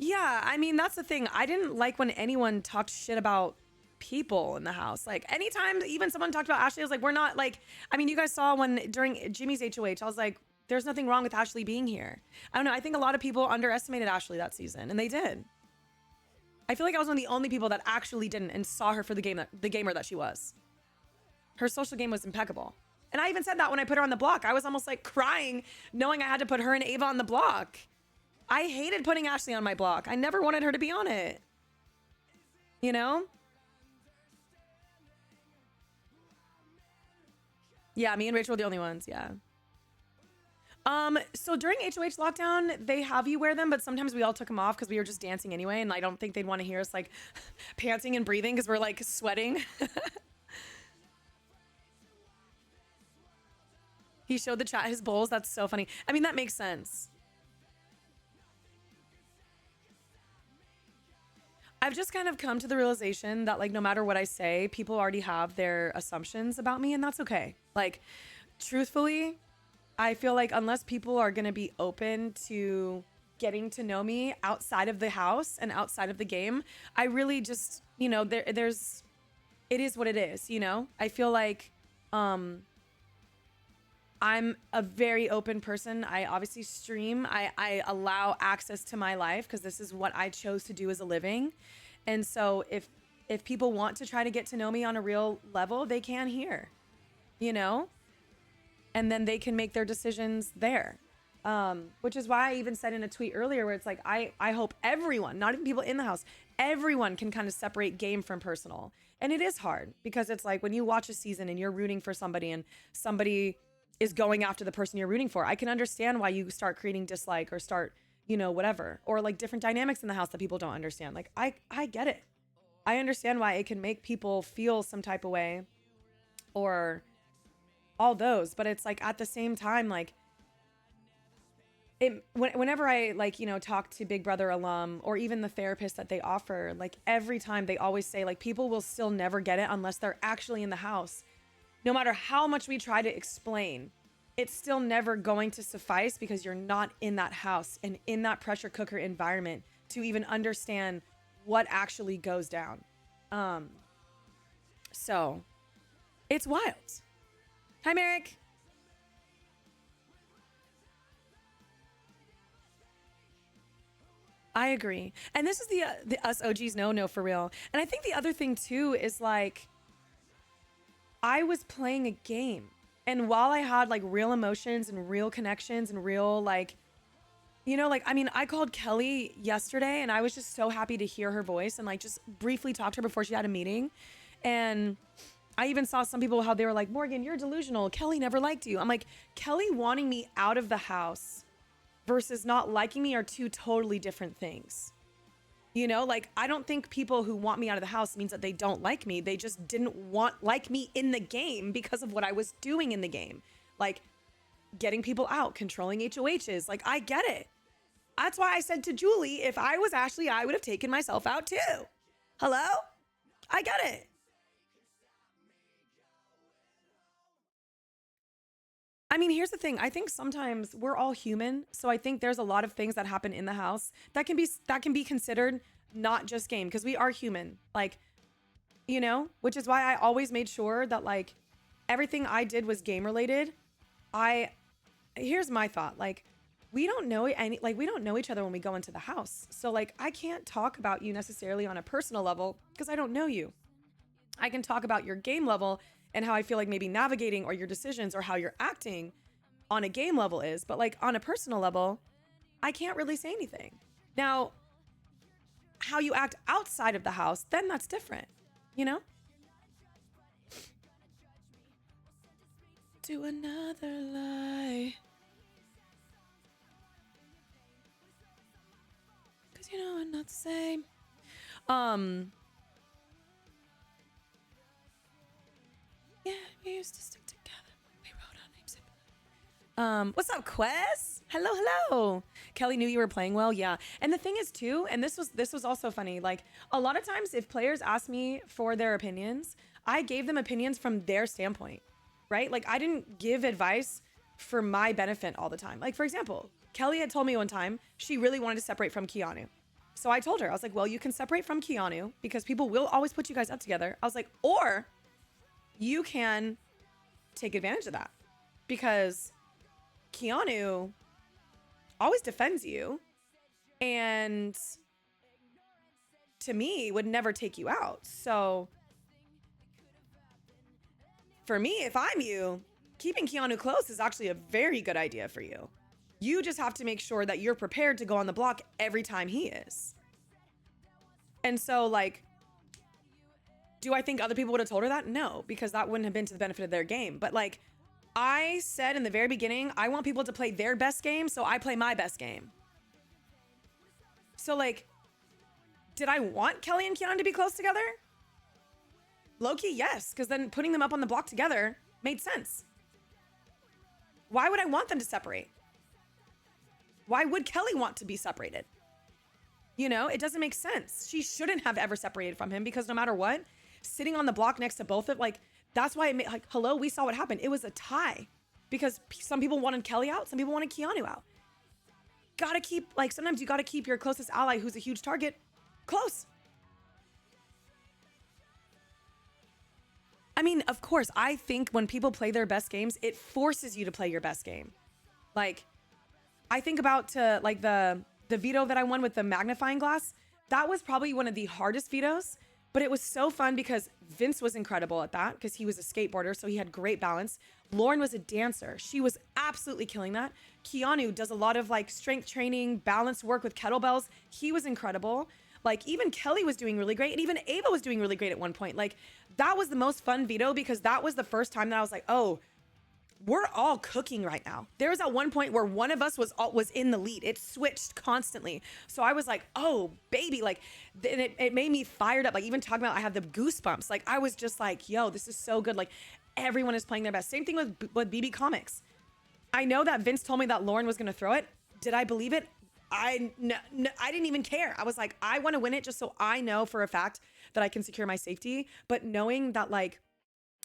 Yeah, I mean, that's the thing. I didn't like when anyone talked shit about people in the house. Like anytime even someone talked about Ashley, I was like, we're not like, I mean, you guys saw when during Jimmy's HOH, I was like, there's nothing wrong with Ashley being here. I don't know. I think a lot of people underestimated Ashley that season, and they did. I feel like I was one of the only people that actually didn't and saw her for the gamer that she was. Her social game was impeccable. And I even said that when I put her on the block. I was almost like crying knowing I had to put her and Ava on the block. I hated putting Ashley on my block. I never wanted her to be on it. You know? Yeah, me and Rachel were the only ones, yeah. So during HOH lockdown, they have you wear them, but sometimes we all took them off because we were just dancing anyway, and I don't think they'd want to hear us like panting and breathing because we're like sweating. He showed the chat his bowls. That's so funny. I mean, that makes sense. I've just kind of come to the realization that like no matter what I say, people already have their assumptions about me, and that's okay. Like, truthfully, I feel like unless people are going to be open to getting to know me outside of the house and outside of the game, I really just, you know, it is what it is, you know? I feel like I'm a very open person. I obviously stream. I allow access to my life because this is what I chose to do as a living. And so if people want to try to get to know me on a real level, they can here, you know? And then they can make their decisions there. Which is why I even said in a tweet earlier where it's like, I hope everyone, not even people in the house, everyone can kind of separate game from personal. And it is hard because it's like when you watch a season and you're rooting for somebody and somebody is going after the person you're rooting for, I can understand why you start creating dislike or start, you know, whatever, or like different dynamics in the house that people don't understand. Like I get it. I understand why it can make people feel some type of way or all those, but it's like at the same time, like whenever I like, you know, talk to Big Brother alum or even the therapist that they offer, like every time they always say like people will still never get it unless they're actually in the house. No matter how much we try to explain, it's still never going to suffice because you're not in that house and in that pressure cooker environment to even understand what actually goes down. So it's wild. Hi, Merrick. I agree. And this is the us OGs no for real. And I think the other thing too is like, I was playing a game. And while I had like real emotions and real connections and real like, you know, like, I mean, I called Kelly yesterday and I was just so happy to hear her voice and like just briefly talk to her before she had a meeting. And I even saw some people how they were like, Morgan, you're delusional. Kelly never liked you. I'm like, Kelly wanting me out of the house versus not liking me are two totally different things. You know, like, I don't think people who want me out of the house means that they don't like me. They just didn't like me in the game because of what I was doing in the game. Like getting people out, controlling HOHs. Like, I get it. That's why I said to Julie, if I was Ashley, I would have taken myself out too. Hello? I get it. I mean, here's the thing. I think sometimes we're all human. So I think there's a lot of things that happen in the house that can be considered not just game because we are human. Like, you know, which is why I always made sure that like everything I did was game related. Here's my thought. Like, we don't know each other when we go into the house. So like, I can't talk about you necessarily on a personal level because I don't know you. I can talk about your game level and how I feel like maybe navigating or your decisions or how you're acting on a game level is, but like on a personal level, I can't really say anything. Now, how you act outside of the house, then that's different, you know? Do another lie. 'Cause you know I'm not the same. Yeah, we used to stick together. We wrote our names. What's up, Quest? Hello. Kelly knew you were playing well. Yeah. And the thing is too, and this was also funny. Like a lot of times if players ask me for their opinions, I gave them opinions from their standpoint, right? Like I didn't give advice for my benefit all the time. Like for example, Kelly had told me one time she really wanted to separate from Keanu. So I told her, I was like, well, you can separate from Keanu because people will always put you guys up together. I was like, or you can take advantage of that because Keanu always defends you and to me would never take you out. So for me, if I'm you, keeping Keanu close is actually a very good idea for you. You just have to make sure that you're prepared to go on the block every time he is. And so like, do I think other people would have told her that? No, because that wouldn't have been to the benefit of their game. But like I said in the very beginning, I want people to play their best game, so I play my best game. So like, did I want Kelly and Keanu to be close together? Low-key, yes, because then putting them up on the block together made sense. Why would I want them to separate? Why would Kelly want to be separated? You know, it doesn't make sense. She shouldn't have ever separated from him because no matter what, sitting on the block next to both of like, that's why it made like, hello, we saw what happened. It was a tie because some people wanted Kelly out. Some people wanted Keanu out. Gotta keep like, sometimes you gotta keep your closest ally who's a huge target close. I mean, of course, I think when people play their best games, it forces you to play your best game. Like, I think about like the veto that I won with the magnifying glass. That was probably one of the hardest vetoes, but it was so fun because Vince was incredible at that because he was a skateboarder, so he had great balance. Lauren was a dancer. She was absolutely killing that. Keanu does a lot of like strength training, balance work with kettlebells. He was incredible. Like even Kelly was doing really great and even Ava was doing really great at one point. Like that was the most fun veto because that was the first time that I was like, oh, we're all cooking right now. There was at one point where one of us was in the lead. It switched constantly. So I was like, oh, baby. Like, and it made me fired up. Like, even talking about, I have the goosebumps. Like, I was just like, yo, this is so good. Like, everyone is playing their best. Same thing with BB Comics. I know that Vince told me that Lauren was going to throw it. Did I believe it? I didn't even care. I was like, I want to win it just so I know for a fact that I can secure my safety. But knowing that, like,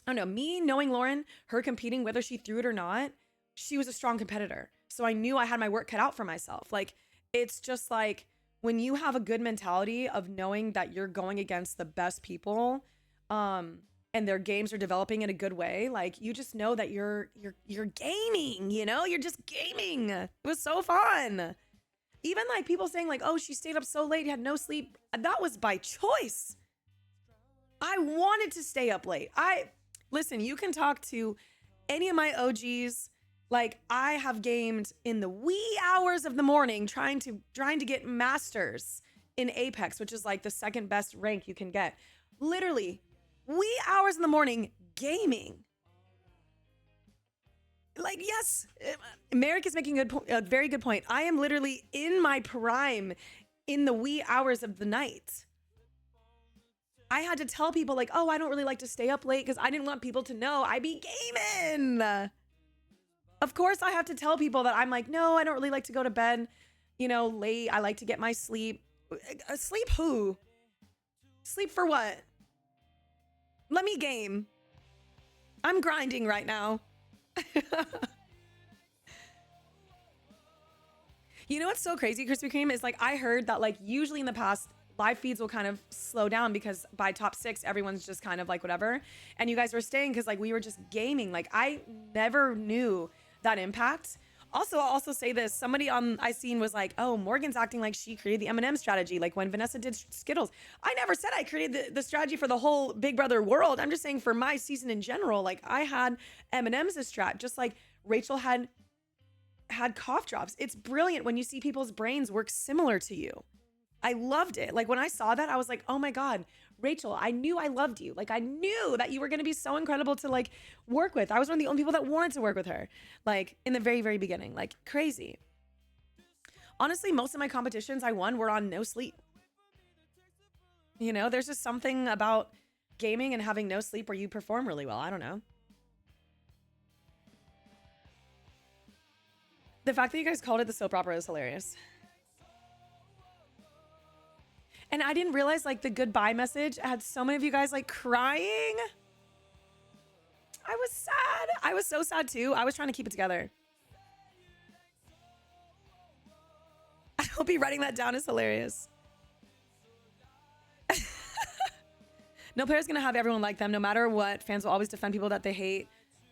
I don't know, me knowing Lauren, her competing, whether she threw it or not, she was a strong competitor. So I knew I had my work cut out for myself. Like, it's just like when you have a good mentality of knowing that you're going against the best people, and their games are developing in a good way, like, you just know that you're gaming, you know, you're just gaming. It was so fun. Even like people saying like, oh, she stayed up so late, had no sleep. That was by choice. I wanted to stay up late. Listen, you can talk to any of my OGs. Like, I have gamed in the wee hours of the morning trying to get masters in Apex, which is like the second best rank you can get. Literally, wee hours in the morning gaming. Like, yes, Merrick is making a very good point. I am literally in my prime in the wee hours of the night. I had to tell people like, oh, I don't really like to stay up late because I didn't want people to know I be gaming. Of course, I have to tell people that I'm like, no, I don't really like to go to bed, you know, late. I like to get my sleep. Sleep who? Sleep for what? Let me game. I'm grinding right now. You know what's so crazy, Krispy Kreme, is like, I heard that like usually in the past live feeds will kind of slow down because by top 6 everyone's just kind of like whatever, and you guys were staying because like we were just gaming. Like, I never knew that impact. Also, I'll also say this, somebody on I seen was like, oh, Morgan's acting like she created the M&M strategy like when Vanessa did Skittles. I never said I created the strategy for the whole Big Brother world. I'm just saying for my season in general, like, I had M&M's as strat, just like Rachel had cough drops. It's brilliant when you see people's brains work similar to you. I loved it. Like, when I saw that, I was like, oh my God, Rachel, I knew I loved you. Like, I knew that you were going to be so incredible to like work with. I was one of the only people that wanted to work with her, like in the very, very beginning. Like, crazy. Honestly, most of my competitions I won were on no sleep. You know, there's just something about gaming and having no sleep where you perform really well. I don't know. The fact that you guys called it the soap opera is hilarious. And I didn't realize like the goodbye message. I had so many of you guys like crying. I was sad. I was so sad too. I was trying to keep it together. I hope you writing that down is hilarious. No player's gonna have everyone like them no matter what. Fans will always defend people that they hate,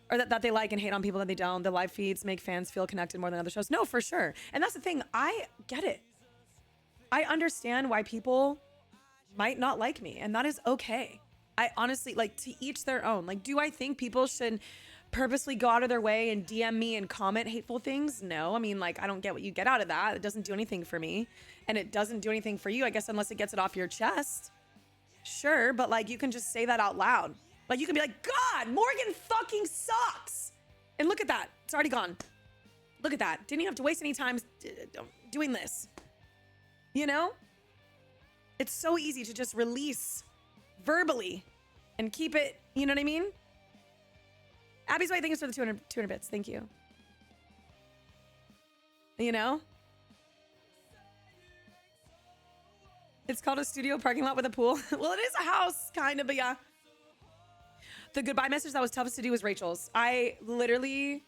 or that they like, and hate on people that they don't. The live feeds make fans feel connected more than other shows. No, for sure. And that's the thing. I get it. I understand why people might not like me, and that is okay. I honestly, like, to each their own. Like, do I think people should purposely go out of their way and DM me and comment hateful things? No. I mean, like, I don't get what you get out of that. It doesn't do anything for me, and it doesn't do anything for you, I guess, unless it gets it off your chest. Sure, but like, you can just say that out loud. Like, you can be like, God, Morgan fucking sucks. And look at that. It's already gone. Look at that. Didn't even have to waste any time doing this. You know? It's so easy to just release verbally and keep it, you know what I mean? Abby's White, thanks for the 200 bits. Thank you. You know? It's called a studio parking lot with a pool. Well, it is a house, kind of, but yeah. The goodbye message that was toughest to do was Rachel's. I literally...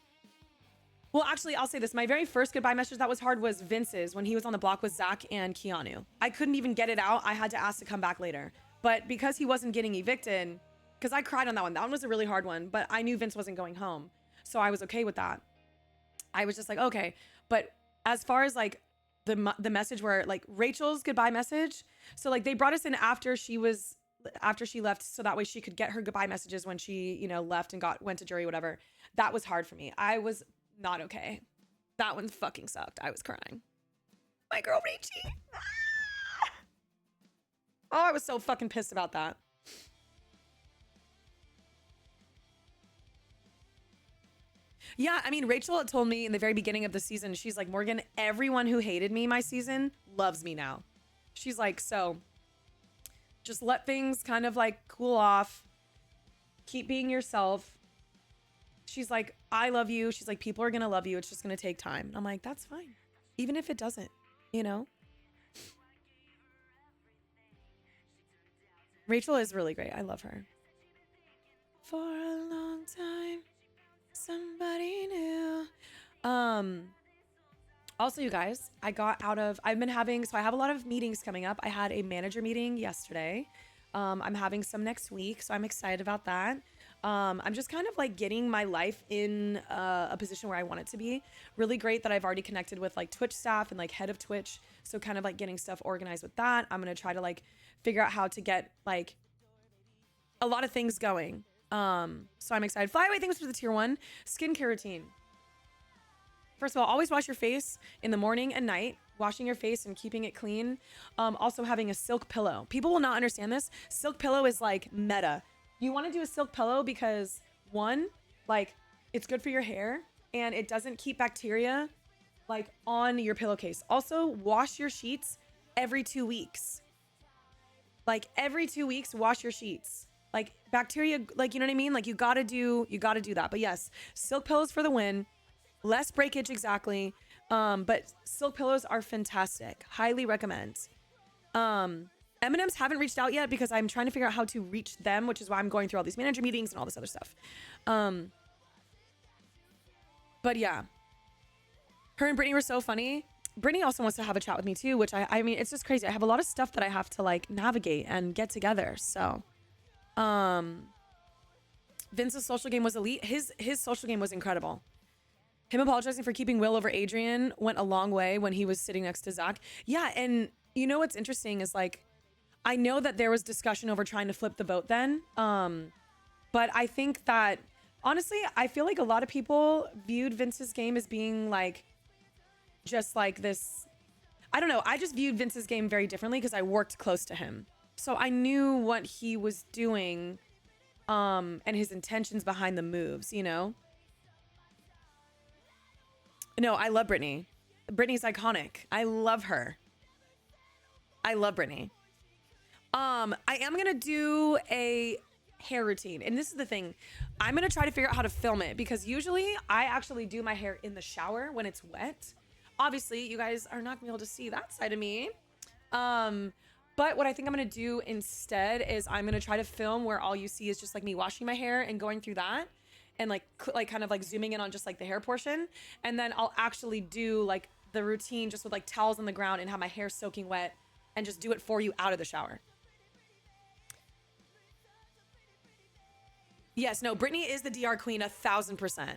Well, actually, I'll say this. My very first goodbye message that was hard was Vince's when he was on the block with Zach and Keanu. I couldn't even get it out. I had to ask to come back later. But because he wasn't getting evicted, because I cried on that one. That one was a really hard one, but I knew Vince wasn't going home. So I was okay with that. I was just like, okay. But as far as like the message where like Rachel's goodbye message. So like they brought us in after she left, so that way she could get her goodbye messages when she, you know, left and went to jury, whatever. That was hard for me. I was not okay. That one fucking sucked. I was crying. My girl Rachie. Ah! Oh, I was so fucking pissed about that. Yeah, I mean, Rachel had told me in the very beginning of the season, she's like, Morgan, everyone who hated me my season loves me now. She's like, so just let things kind of like cool off. Keep being yourself. She's like, I love you. She's like, people are going to love you. It's just going to take time. And I'm like, that's fine. Even if it doesn't, you know? Rachel is really great. I love her. For a long time, somebody new. Also, you guys, I've been having, so I have a lot of meetings coming up. I had a manager meeting yesterday. I'm having some next week, so I'm excited about that. I'm just kind of like getting my life in a position where I want it to be. Really great that I've already connected with like Twitch staff and like head of Twitch. So kind of like getting stuff organized with that. I'm going to try to like figure out how to get like a lot of things going. So I'm excited. Flyaway, thanks for the tier 1 skincare routine. First of all, always wash your face in the morning and night. Washing your face and keeping it clean. Also having a silk pillow. People will not understand this. Silk pillow is like meta. You want to do a silk pillow because one, like it's good for your hair and it doesn't keep bacteria like on your pillowcase. Also, wash your sheets every 2 weeks. Like every 2 weeks, wash your sheets. Like bacteria, like, you know what I mean? Like you gotta do that. But yes, silk pillows for the win. Less breakage, exactly. But silk pillows are fantastic. Highly recommend. M&M's haven't reached out yet because I'm trying to figure out how to reach them, which is why I'm going through all these manager meetings and all this other stuff. But yeah, her and Brittany were so funny. Brittany also wants to have a chat with me too, which I mean, it's just crazy. I have a lot of stuff that I have to like navigate and get together. So, Vince's social game was elite. His social game was incredible. Him apologizing for keeping Will over Adrian went a long way when he was sitting next to Zach. Yeah, and you know what's interesting is like, I know that there was discussion over trying to flip the vote then. But I think that, honestly, I feel like a lot of people viewed Vince's game as being like, just like this, I don't know. I just viewed Vince's game very differently because I worked close to him. So I knew what he was doing and his intentions behind the moves, you know? No, I love Brittany. Brittany's iconic. I love her. I love Brittany. I am going to do a hair routine. And this is the thing. I'm going to try to figure out how to film it because usually I actually do my hair in the shower when it's wet. Obviously, you guys are not going to be able to see that side of me. But what I think I'm going to do instead is I'm going to try to film where all you see is just like me washing my hair and going through that. And like kind of like zooming in on just like the hair portion. And then I'll actually do like the routine just with like towels on the ground and have my hair soaking wet and just do it for you out of the shower. Yes, no, Brittany is the DR queen 1000%.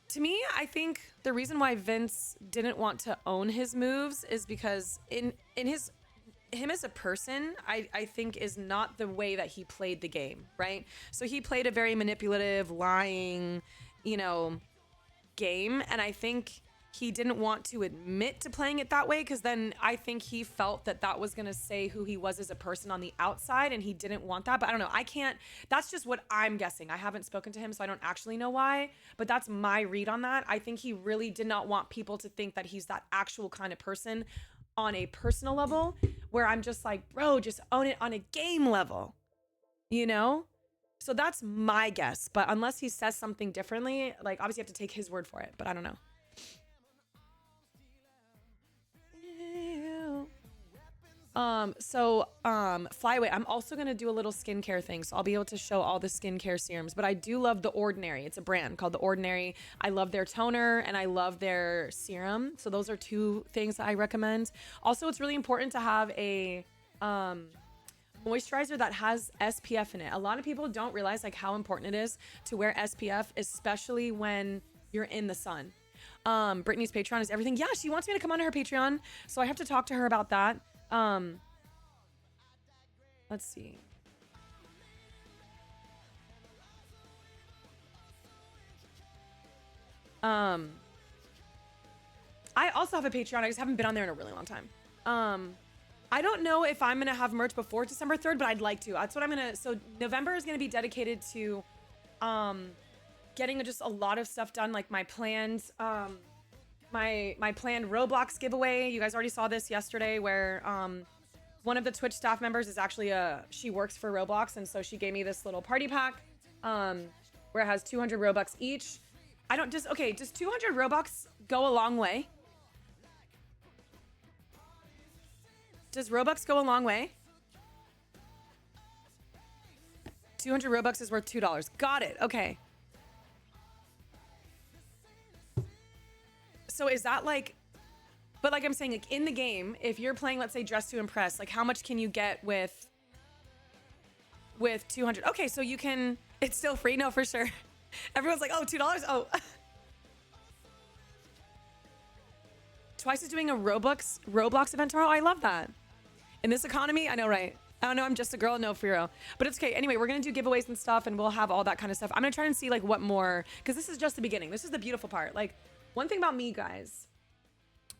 To me, I think the reason why Vince didn't want to own his moves is because in him as a person, I think is not the way that he played the game, right? So he played a very manipulative, lying, you know, game. And I think he didn't want to admit to playing it that way because then I think he felt that that was going to say who he was as a person on the outside and he didn't want that. But I don't know. I can't, that's just what I'm guessing. I haven't spoken to him, so I don't actually know why, but that's my read on that. I think he really did not want people to think that he's that actual kind of person on a personal level where I'm just like, bro, just own it on a game level, you know? So that's my guess. But unless he says something differently, like obviously you have to take his word for it, but I don't know. Flyway, I'm also going to do a little skincare thing. So I'll be able to show all the skincare serums, but I do love The Ordinary. It's a brand called The Ordinary. I love their toner and I love their serum. So those are two things that I recommend. Also, it's really important to have a, moisturizer that has SPF in it. A lot of people don't realize like how important it is to wear SPF, especially when you're in the sun. Brittany's Patreon is everything. Yeah, she wants me to come on her Patreon. So I have to talk to her about that. Let's see. I also have a Patreon. I just haven't been on there in a really long time. I don't know if I'm gonna have merch before December 3rd, but I'd like to. That's what I'm gonna. So November is gonna be dedicated to getting just a lot of stuff done, like my planned my planned Roblox giveaway. You guys already saw this yesterday, where one of the Twitch staff members is actually she works for Roblox, and so she gave me this little party pack where it has 200 Robux each. Does 200 Robux go a long way? Does Robux go a long way? 200 Robux is worth $2. Got it. Okay. So is that like, but like I'm saying, like in the game, if you're playing, let's say Dress to Impress, like how much can you get with 200? Okay, so you can, it's still free? No, for sure. Everyone's like, oh, $2? Oh. Twice is doing a Roblox event tomorrow. I love that. In this economy, I know, right? I don't know, I'm just a girl, no, for real. But it's okay. Anyway, we're gonna do giveaways and stuff, and we'll have all that kind of stuff. I'm gonna try and see like what more, because this is just the beginning. This is the beautiful part. Like, one thing about me, guys,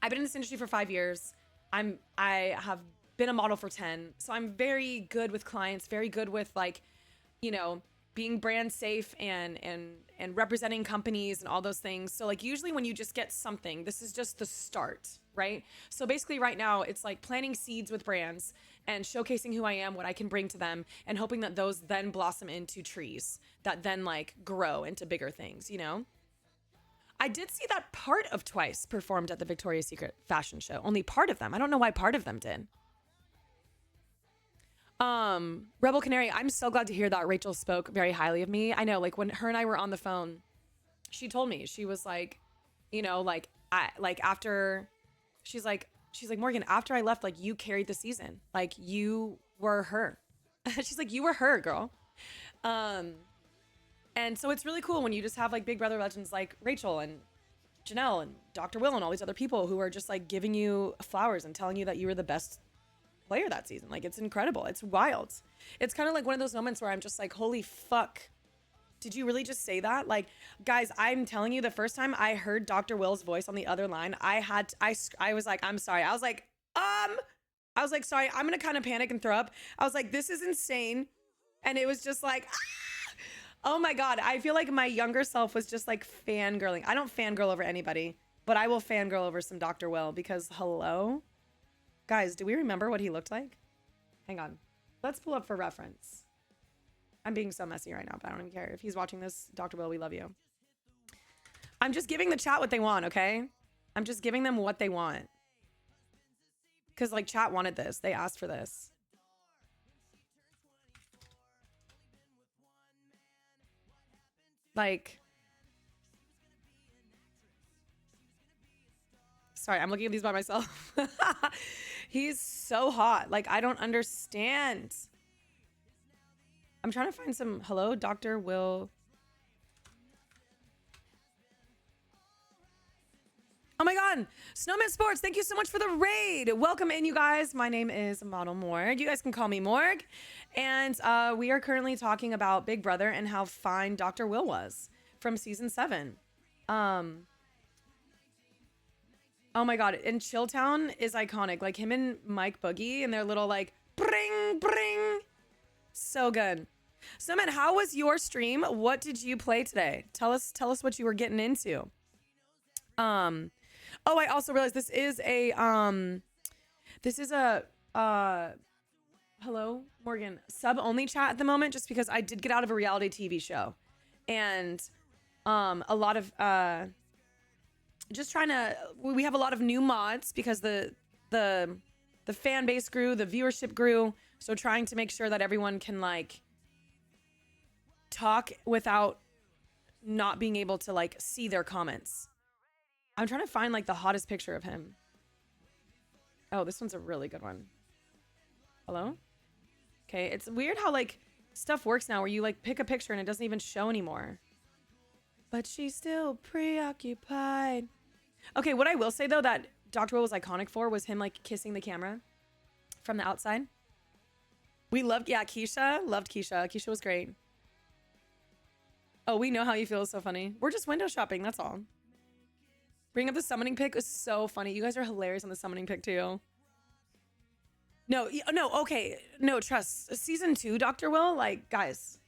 I've been in this industry for 5 years. I have been a model for 10. So I'm very good with clients, very good with like, you know, being brand safe and representing companies and all those things. So like usually when you just get something, this is just the start, right? So basically right now it's like planting seeds with brands and showcasing who I am, what I can bring to them, and hoping that those then blossom into trees that then like grow into bigger things, you know? I did see that part of Twice performed at the Victoria's Secret fashion show. Only part of them. I don't know why part of them did. Rebel Canary, I'm so glad to hear that Rachel spoke very highly of me. I know, like when her and I were on the phone, she told me, she was like, you know, like after, she's like, Morgan, after I left, like you carried the season. Like you were her. She's like, you were her, girl. And so it's really cool when you just have like Big Brother legends like Rachel and Janelle and Dr. Will and all these other people who are just like giving you flowers and telling you that you were the best player that season. Like it's incredible. It's wild. It's kind of like one of those moments where I'm just like, holy fuck. Did you really just say that? Like, guys, I'm telling you, the first time I heard Dr. Will's voice on the other line, I was like, I'm sorry. I was like, sorry, I'm going to kind of panic and throw up. I was like, this is insane. And it was just like, oh my God. I feel like my younger self was just like fangirling. I don't fangirl over anybody, but I will fangirl over some Dr. Will because hello? Guys, do we remember what he looked like? Hang on. Let's pull up for reference. I'm being so messy right now, but I don't even care. If he's watching this, Dr. Will, we love you. I'm just giving the chat what they want, okay? I'm just giving them what they want. Because, like, chat wanted this. They asked for this. Like... Sorry, I'm looking at these by myself. He's so hot. Like, I don't understand. I'm trying to find some... Hello, Dr. Will. Oh my God. Snowman Sports, thank you so much for the raid. Welcome in, you guys. My name is modelmorg. You guys can call me Morg. And we are currently talking about Big Brother and how fine Dr. Will was from season 7. Oh my God. And Chilltown is iconic. Like him and Mike Boogie and their little like bring, bring. So good. So man, how was your stream? What did you play today? Tell us what you were getting into. Oh, I also realized this is a hello, Morgan, sub only chat at the moment, just because I did get out of a reality TV show. And a lot of just trying to, we have a lot of new mods because the fan base grew, the viewership grew. So trying to make sure that everyone can like talk without not being able to like see their comments. I'm trying to find like the hottest picture of him. Oh, this one's a really good one. Hello? Okay, it's weird how like stuff works now where you like pick a picture and it doesn't even show anymore. But she's still preoccupied. Okay, what I will say though that Dr. Will was iconic for was him like kissing the camera from the outside. We loved, yeah, Keisha. Loved Keisha. Keisha was great. Oh, we know how you feel. It's so funny. We're just window shopping, that's all. Bring up the summoning pic was so funny. You guys are hilarious on the summoning pic too. No, no, okay. No, trust. Season 2, Dr. Will, like, guys,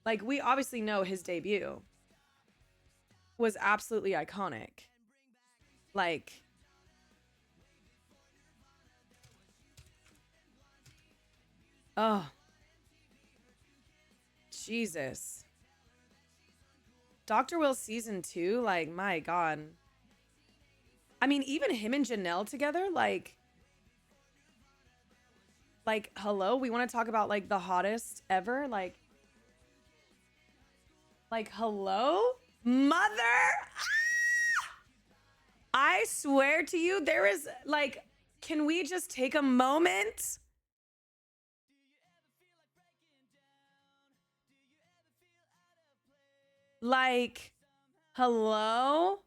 like, we obviously know his debut was absolutely iconic. Like, oh, Jesus. Dr. Will season 2, like, my God. I mean, even him and Janelle together, like, hello, we want to talk about, like, the hottest ever, like, hello, mother. I swear to you, there is, like, can we just take a moment? Like, hello?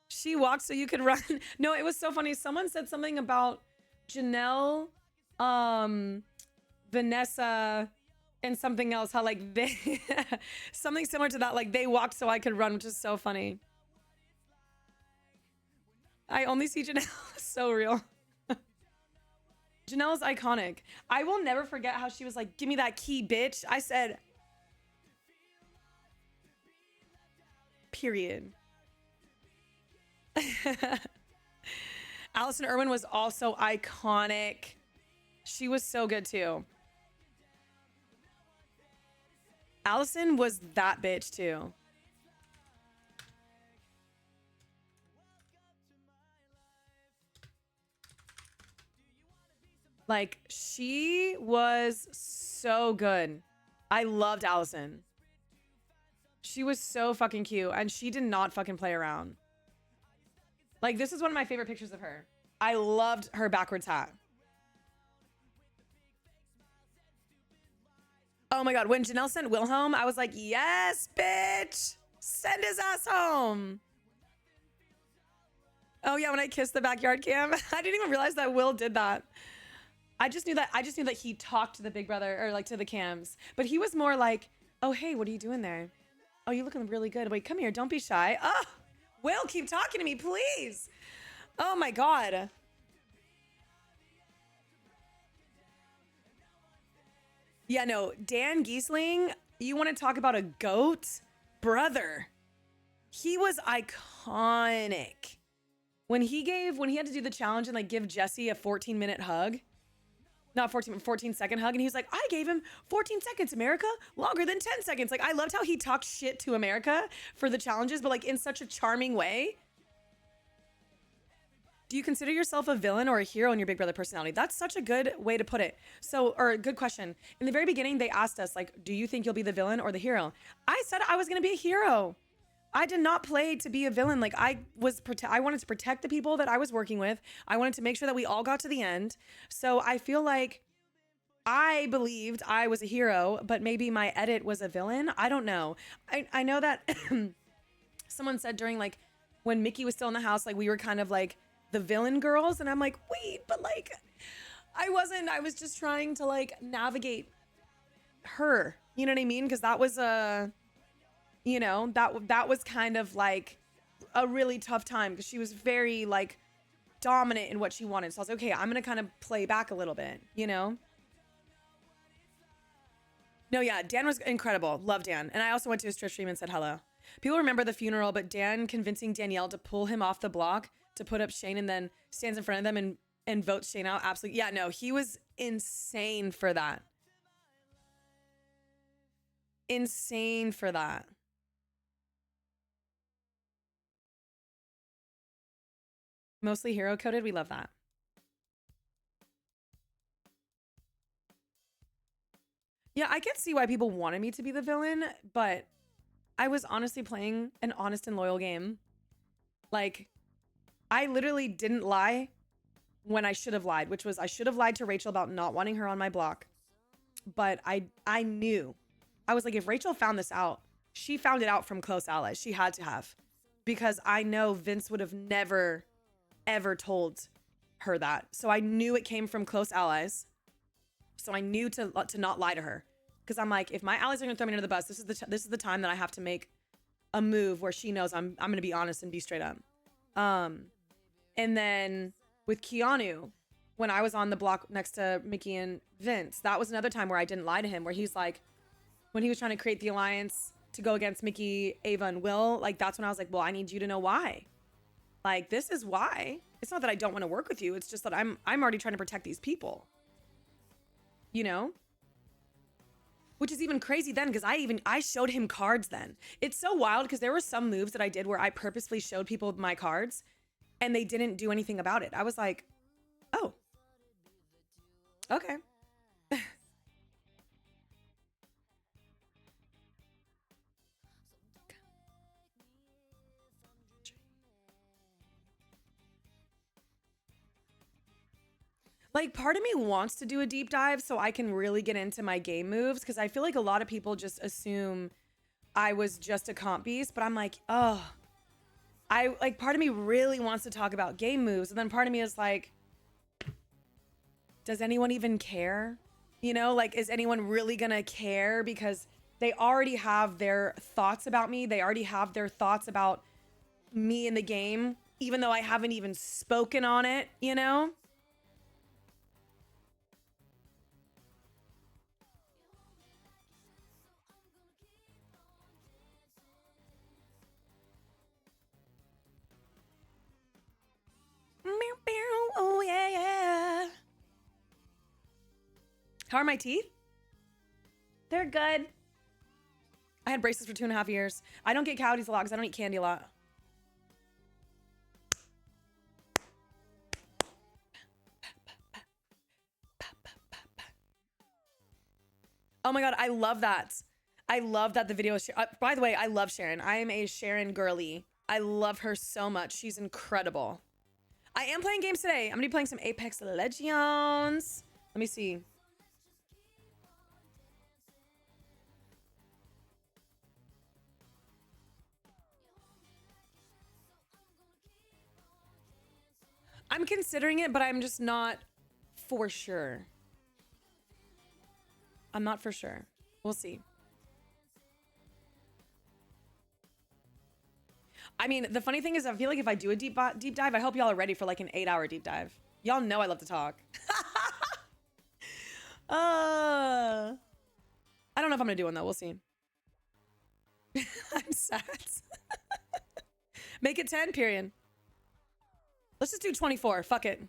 She walked so you could run. No, it was so funny. Someone said something about Janelle, Vanessa, and something else. How, like, they, something similar to that. Like, they walked so I could run, which is so funny. I only see Janelle. So real. Janelle is iconic. I will never forget how she was like, give me that key, bitch. I said, period. Allison Irwin was also iconic. She was so good too. Allison was that bitch too. Like, she was so good. I loved Allison. She was so fucking cute, and she did not fucking play around. Like, this is one of my favorite pictures of her. I loved her backwards hat. Oh my God, when Janelle sent Will home, I was like, yes, bitch. Send his ass home. Oh yeah, when I kissed the backyard cam. I didn't even realize that Will did that. I just knew that he talked to the big brother, or like to the cams. But he was more like, oh, hey, what are you doing there? Oh, you're looking really good. Wait, come here. Don't be shy. Oh, Will, keep talking to me, please. Oh my God. Yeah, no, Dan Giesling, you want to talk about a goat? Brother. He was iconic. When he had to do the challenge and like give Jesse a 14-minute hug. Not 14-second hug. And he was like, I gave him 14 seconds, America. Longer than 10 seconds. Like, I loved how he talked shit to America for the challenges, but like in such a charming way. Do you consider yourself a villain or a hero in your Big Brother personality? That's such a good way to put it. So, or a good question. In the very beginning, they asked us, like, do you think you'll be the villain or the hero? I said I was going to be a hero. I did not play to be a villain. Like, I wanted to protect the people that I was working with. I wanted to make sure that we all got to the end. So I feel like I believed I was a hero, but maybe my edit was a villain. I don't know. I know that someone said during, like, when Mickey was still in the house, like, we were kind of like the villain girls. And I'm like, wait, but like, I wasn't. I was just trying to like navigate her. You know what I mean? Because that was you know, that was kind of like a really tough time because she was very like dominant in what she wanted. So I was like, okay, I'm going to kind of play back a little bit, you know? No, yeah, Dan was incredible. Love Dan. And I also went to his Twitch stream and said hello. People remember the funeral, but Dan convincing Danielle to pull him off the block to put up Shane and then stands in front of them and votes Shane out. Absolutely. Yeah, no, he was insane for that. Insane for that. Mostly hero coded. We love that. Yeah, I can see why people wanted me to be the villain, but I was honestly playing an honest and loyal game. Like, I literally didn't lie when I should have lied, which was I should have lied to Rachel about not wanting her on my block. But I knew. I was like, if Rachel found this out, she found it out from close allies. She had to have. Because I know Vince would have never ever told her that. So I knew it came from close allies. So I knew to not lie to her. Because I'm like, if my allies are going to throw me under the bus, this is the time that I have to make a move where she knows I'm going to be honest and be straight up. And then with Keanu, when I was on the block next to Mickey and Vince. That was another time where I didn't lie to him, where he's like, when he was trying to create the alliance to go against Mickey, Ava, and Will, like that's when I was like, well, I need you to know why. Like, this is why. It's not that I don't want to work with you. It's just that I'm already trying to protect these people. You know? Which is even crazy then, because I showed him cards then. It's so wild because there were some moves that I did where I purposefully showed people my cards and they didn't do anything about it. I was like, oh, okay. Like, part of me wants to do a deep dive so I can really get into my game moves, because I feel like a lot of people just assume I was just a comp beast, but I'm like, oh, part of me really wants to talk about game moves, and then part of me is like, does anyone even care? You know, like, is anyone really gonna care? Because they already have their thoughts about me. They already have their thoughts about me in the game, even though I haven't even spoken on it, you know? Oh, yeah, yeah. How are my teeth? They're good. I had braces for 2.5 years. I don't get cavities a lot because I don't eat candy a lot. Oh my God, I love that. I love that the video is by the way, I love Sharon. I am a Sharon girly. I love her so much. She's incredible. I am playing games today. I'm gonna be playing some Apex Legends. Let me see. I'm considering it, but I'm just not for sure. I'm not for sure. We'll see. I mean, the funny thing is, I feel like if I do a deep dive, I hope y'all are ready for like an 8-hour deep dive. Y'all know I love to talk. I don't know if I'm gonna do one though. We'll see. I'm sad. Make it 10, period. Let's just do 24. Fuck it.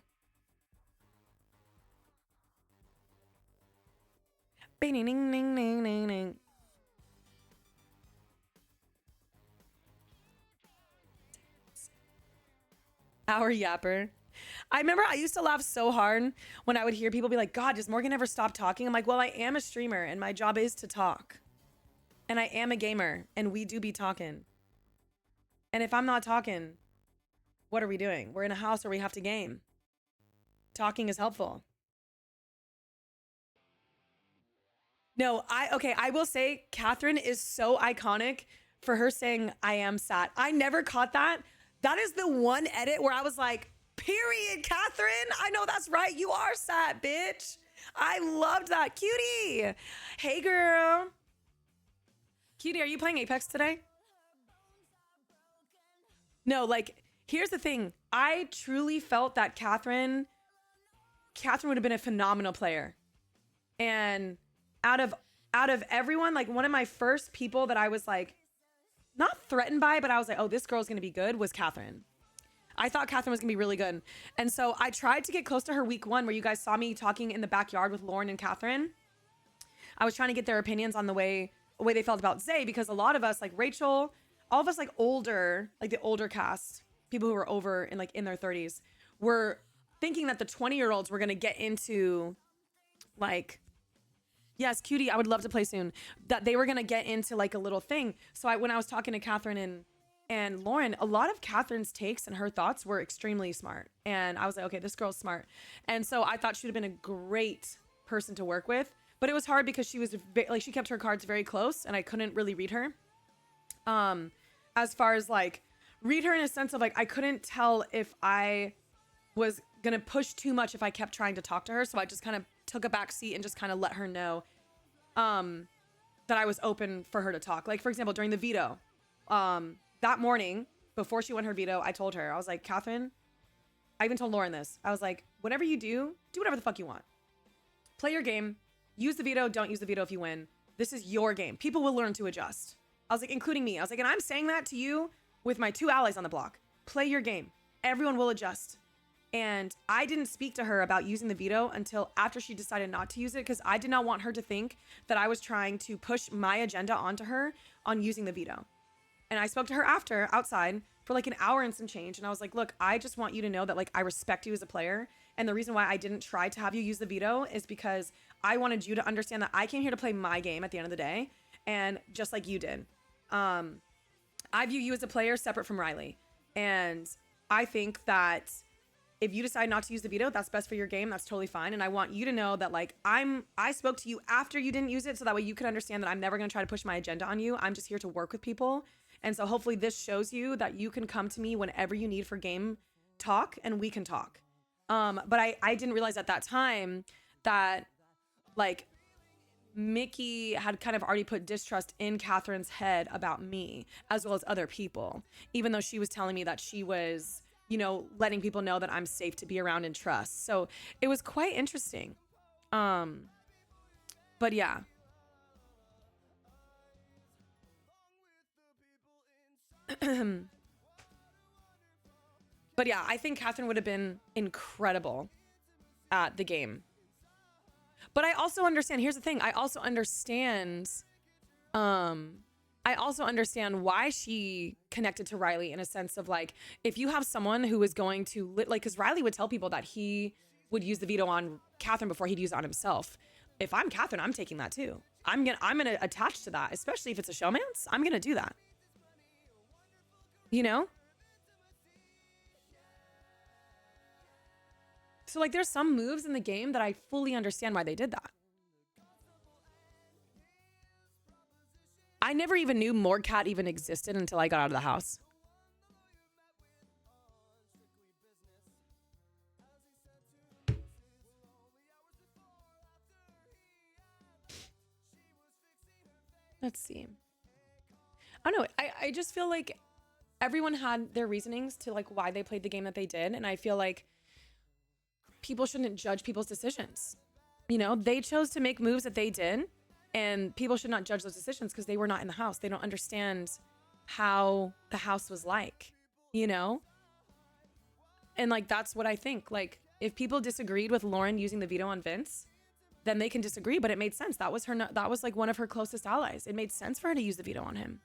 Ding, ding, ding, ding, ding, ding. Our yapper. I remember I used to laugh so hard when I would hear people be like, God, does Morgan ever stop talking? I'm like, well, I am a streamer and my job is to talk. And I am a gamer and we do be talking. And if I'm not talking, what are we doing? We're in a house where we have to game. Talking is helpful. No, I will say Catherine is so iconic for her saying, I am sad. I never caught that. That is the one edit where I was like, period, Catherine. I know that's right. You are sad, bitch. I loved that. Cutie. Hey, girl. Cutie, are you playing Apex today? No, like, here's the thing. I truly felt that Catherine would have been a phenomenal player. And out of everyone, like one of my first people that I was like, not threatened by, but I was like, oh, this girl's gonna be good, was Catherine. I thought Catherine was gonna be really good. And so I tried to get close to her week 1, where you guys saw me talking in the backyard with Lauren and Catherine. I was trying to get their opinions on the way they felt about Zay, because a lot of us, like Rachel, all of us like older, like the older cast, people who were over in like in their 30s, were thinking that the 20-year-olds were gonna get into like, yes, Cutie, I would love to play soon. That they were gonna get into like a little thing. So when I was talking to Catherine and Lauren, a lot of Catherine's takes and her thoughts were extremely smart. And I was like, okay, this girl's smart. And so I thought she would have been a great person to work with. But it was hard because she was like, she kept her cards very close and I couldn't really read her. As far as like read her in a sense of like, I couldn't tell if I was gonna push too much if I kept trying to talk to her. So I just kind of took a back seat and just kind of let her know that I was open for her to talk. Like, for example, during the veto, that morning before she went her veto, I told her, I was like, Catherine, I even told Lauren this. I was like, whatever you do whatever the fuck you want. Play your game. Use the veto. Don't use the veto if you win. This is your game. People will learn to adjust. I was like, including me. I was like, and I'm saying that to you with my 2 allies on the block. Play your game. Everyone will adjust. And I didn't speak to her about using the veto until after she decided not to use it, because I did not want her to think that I was trying to push my agenda onto her on using the veto. And I spoke to her after, outside, for like an hour and some change. And I was like, look, I just want you to know that like I respect you as a player. And the reason why I didn't try to have you use the veto is because I wanted you to understand that I came here to play my game at the end of the day. And just like you did. I view you as a player separate from Riley. And I think that if you decide not to use the veto, that's best for your game. That's totally fine. And I want you to know that like I spoke to you after you didn't use it, so that way you can understand that I'm never going to try to push my agenda on you. I'm just here to work with people. And so hopefully this shows you that you can come to me whenever you need for game talk, and we can talk. But I didn't realize at that time that like Mickey had kind of already put distrust in Catherine's head about me as well as other people, even though she was telling me that she was, you know, letting people know that I'm safe to be around and trust. So it was quite interesting. But yeah. But yeah, I think Catherine would have been incredible at the game. But I also understand, here's the thing. I also understand why she connected to Riley in a sense of like, if you have someone who is going to like, because Riley would tell people that he would use the veto on Catherine before he'd use it on himself. If I'm Catherine, I'm taking that too. I'm gonna attach to that, especially if it's a showmance. I'm gonna do that. You know? So like there's some moves in the game that I fully understand why they did that. I never even knew Morgcat even existed until I got out of the house. Let's see. I don't know. I just feel like everyone had their reasonings to like why they played the game that they did. And I feel like people shouldn't judge people's decisions. You know, they chose to make moves that they did, and people should not judge those decisions because they were not in the house. They don't understand how the house was like, you know? And like, that's what I think. Like, if people disagreed with Lauren using the veto on Vince, then they can disagree, but it made sense. That was like one of her closest allies. It made sense for her to use the veto on him.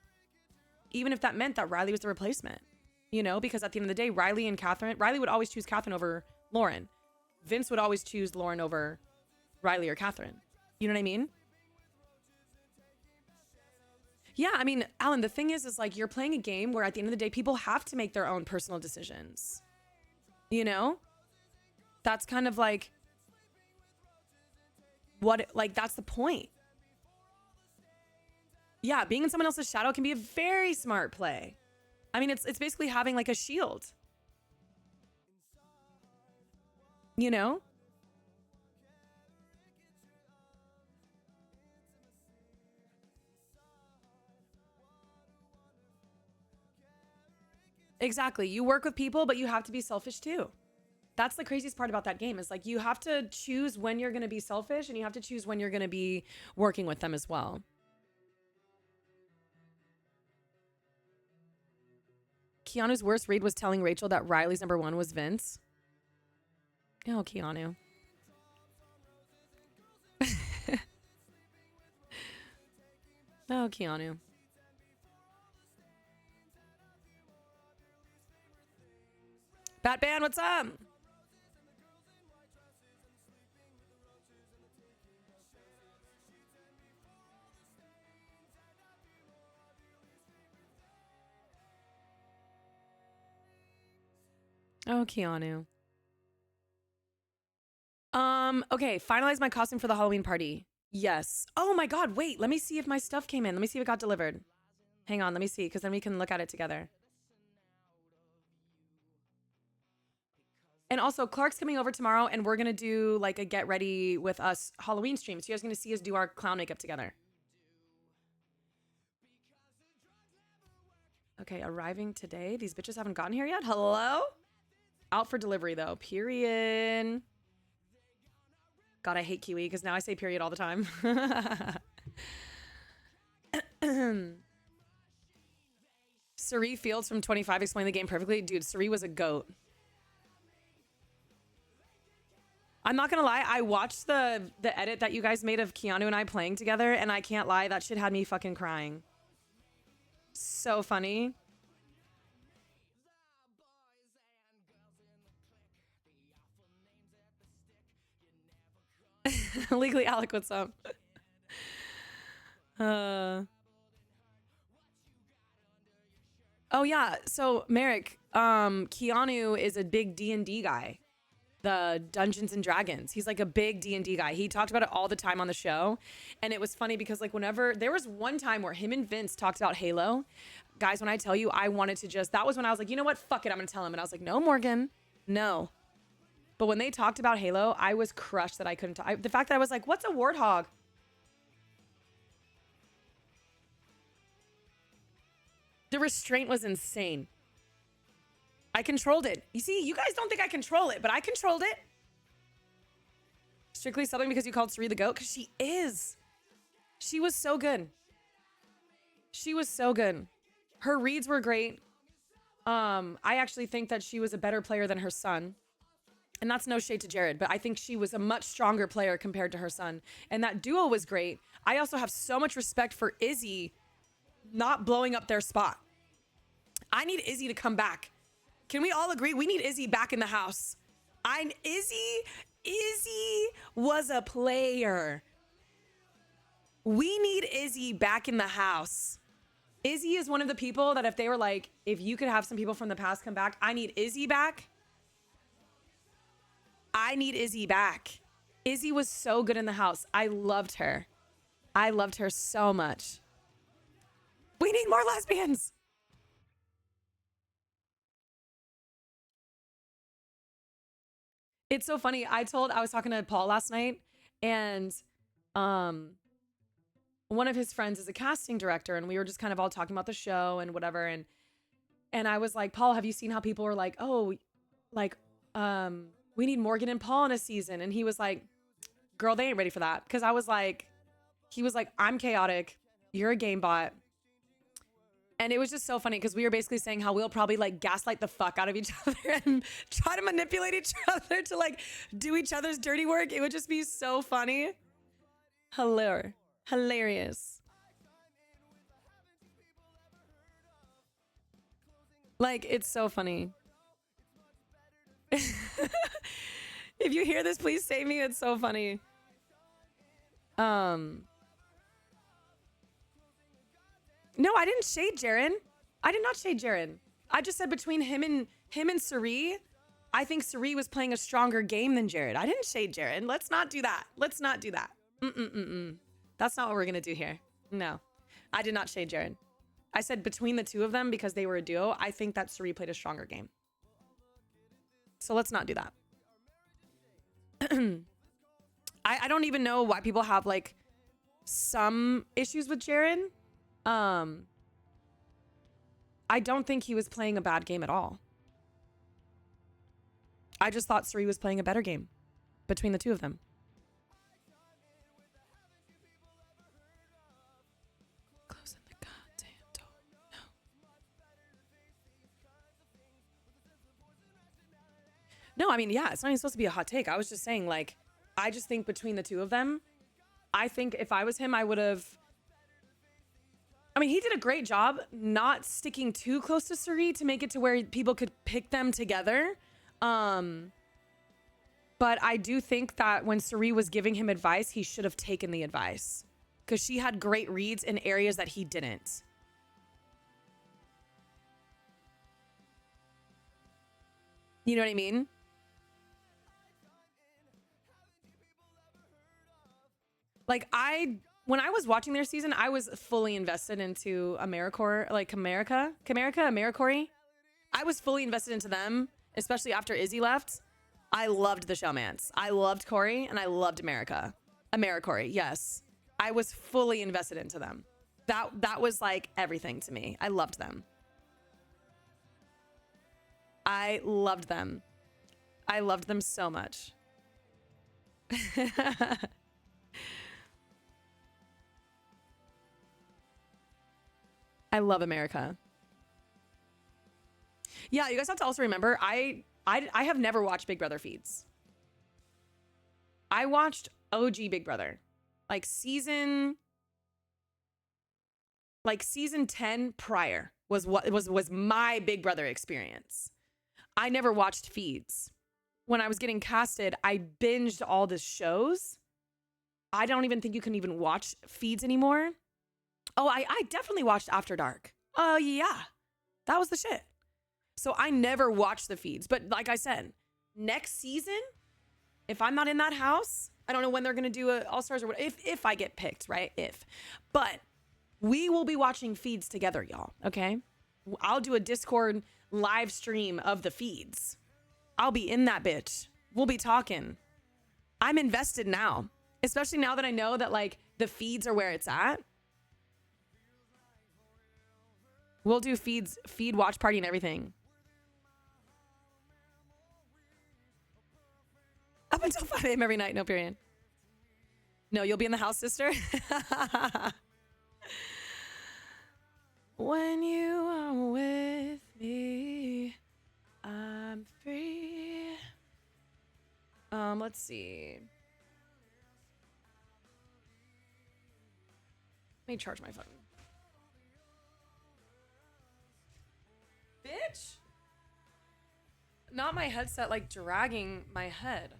Even if that meant that Riley was the replacement, you know, because at the end of the day, Riley would always choose Catherine over Lauren. Vince would always choose Lauren over Riley or Catherine. You know what I mean? Yeah, I mean, Alan, the thing is like you're playing a game where at the end of the day, people have to make their own personal decisions. You know? That's kind of like that's the point. Yeah, being in someone else's shadow can be a very smart play. I mean, it's basically having like a shield. You know? Exactly. You work with people, but you have to be selfish too. That's the craziest part about that game is like you have to choose when you're going to be selfish and you have to choose when you're going to be working with them as well. Keanu's worst read was telling Rachel that Riley's number 1 was Vince. Oh, Keanu. Oh, Keanu. Batman, what's up? Oh, Keanu. Okay, finalize my costume for the Halloween party. Yes. Oh my God, wait, let me see if my stuff came in. Let me see if it got delivered. Hang on, let me see, because then we can look at it together. And also, Clark's coming over tomorrow, and we're going to do like a get ready with us Halloween stream. So you guys are going to see us do our clown makeup together. Okay, arriving today. These bitches haven't gotten here yet. Hello? Out for delivery though. Period. God, I hate Kiwi because now I say period all the time. Suri Fields from 25 explained the game perfectly. Dude, Suri was a goat. I'm not gonna lie, I watched the edit that you guys made of Keanu and I playing together, and I can't lie, that shit had me fucking crying. So funny. Legally Alec, what's up? Oh yeah, so Merrick, Keanu is a big D&D guy. The Dungeons and Dragons. He's like a big D&D guy. He talked about it all the time on the show. And it was funny because like whenever there was one time where him and Vince talked about Halo, guys, when I tell you I wanted to just, that was when I was like, you know what? Fuck it. I'm going to tell him. And I was like, no, Morgan, no. But when they talked about Halo, I was crushed that I couldn't talk. The fact that I was like, what's a warthog? The restraint was insane. I controlled it. You see, you guys don't think I control it, but I controlled it. Strictly subbing because you called Suri the GOAT? Because she is. She was so good. She was so good. Her reads were great. I actually think that she was a better player than her son. And that's no shade to Jared, but I think she was a much stronger player compared to her son. And that duo was great. I also have so much respect for Izzy not blowing up their spot. I need Izzy to come back. Can we all agree? We need Izzy back in the house. Izzy was a player. We need Izzy back in the house. Izzy is one of the people that if they were like, if you could have some people from the past come back, I need Izzy back. I need Izzy back. Izzy was so good in the house. I loved her. I loved her so much. We need more lesbians. It's so funny. I was talking to Paul last night, and one of his friends is a casting director, and we were just kind of all talking about the show and whatever. And I was like, Paul, have you seen how people were like, oh, like, we need Morgan and Paul in a season? And he was like, girl, they ain't ready for that. Because I was like, he was like, I'm chaotic. You're a game bot. And it was just so funny because we were basically saying how we'll probably like gaslight the fuck out of each other and try to manipulate each other to like do each other's dirty work. It would just be so funny. Hilarious. Like, it's so funny. If you hear this, please save me. It's so funny. No, I didn't shade Jaren. I did not shade Jaren. I just said between him and Suri, I think Suri was playing a stronger game than Jared. I didn't shade Jaren. Let's not do that. Let's not do that. That's not what we're gonna do here. No, I did not shade Jaren. I said between the two of them, because they were a duo, I think that Suri played a stronger game. So let's not do that. I don't even know why people have like some issues with Jaren. I don't think he was playing a bad game at all. I just thought Suri was playing a better game between the two of them. Closing the goddamn door. No, I mean, yeah, it's not even supposed to be a hot take. I was just saying, like, I just think between the two of them, I think if I was him, I would have... I mean, he did a great job not sticking too close to Suri to make it to where people could pick them together. But I do think that when Suri was giving him advice, he should have taken the advice because she had great reads in areas that he didn't. You know what I mean? Like, when I was watching their season, I was fully invested into AmeriCorps, like AmeriCorps. I was fully invested into them, especially after Izzy left. I loved the showmans. I loved Corey, and I loved AmeriCorps, yes. I was fully invested into them. That was like everything to me. I loved them. I loved them. I loved them so much. I love America. Yeah, you guys have to also remember, I have never watched Big Brother feeds. I watched OG Big Brother. Like season 10 prior was what was my Big Brother experience. I never watched feeds. When I was getting casted, I binged all the shows. I don't even think you can even watch feeds anymore. Oh, I definitely watched After Dark. Oh, yeah. That was the shit. So I never watched the feeds. But like I said, next season, if I'm not in that house, I don't know when they're going to do a All-Stars or what, if I get picked, right? But we will be watching feeds together, y'all, okay? I'll do a Discord live stream of the feeds. I'll be in that bitch. We'll be talking. I'm invested now, especially now that I know that like the feeds are where it's at. We'll do feed watch party and everything. Up until 5 a.m. every night, no period. No, you'll be in the house, sister. When you are with me, I'm free. Let's see. Let me charge my phone. Bitch! Not my headset, like dragging my head.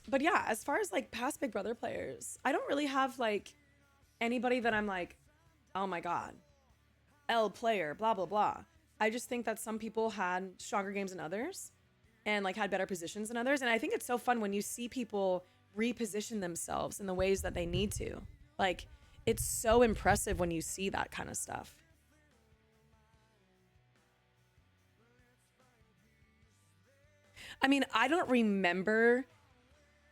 But yeah, as far as like past Big Brother players, I don't really have like anybody that I'm like, oh my God, L player, blah, blah, blah. I just think that some people had stronger games than others and like had better positions than others. And I think it's so fun when you see people reposition themselves in the ways that they need to. Like, it's so impressive when you see that kind of stuff. I mean, I don't remember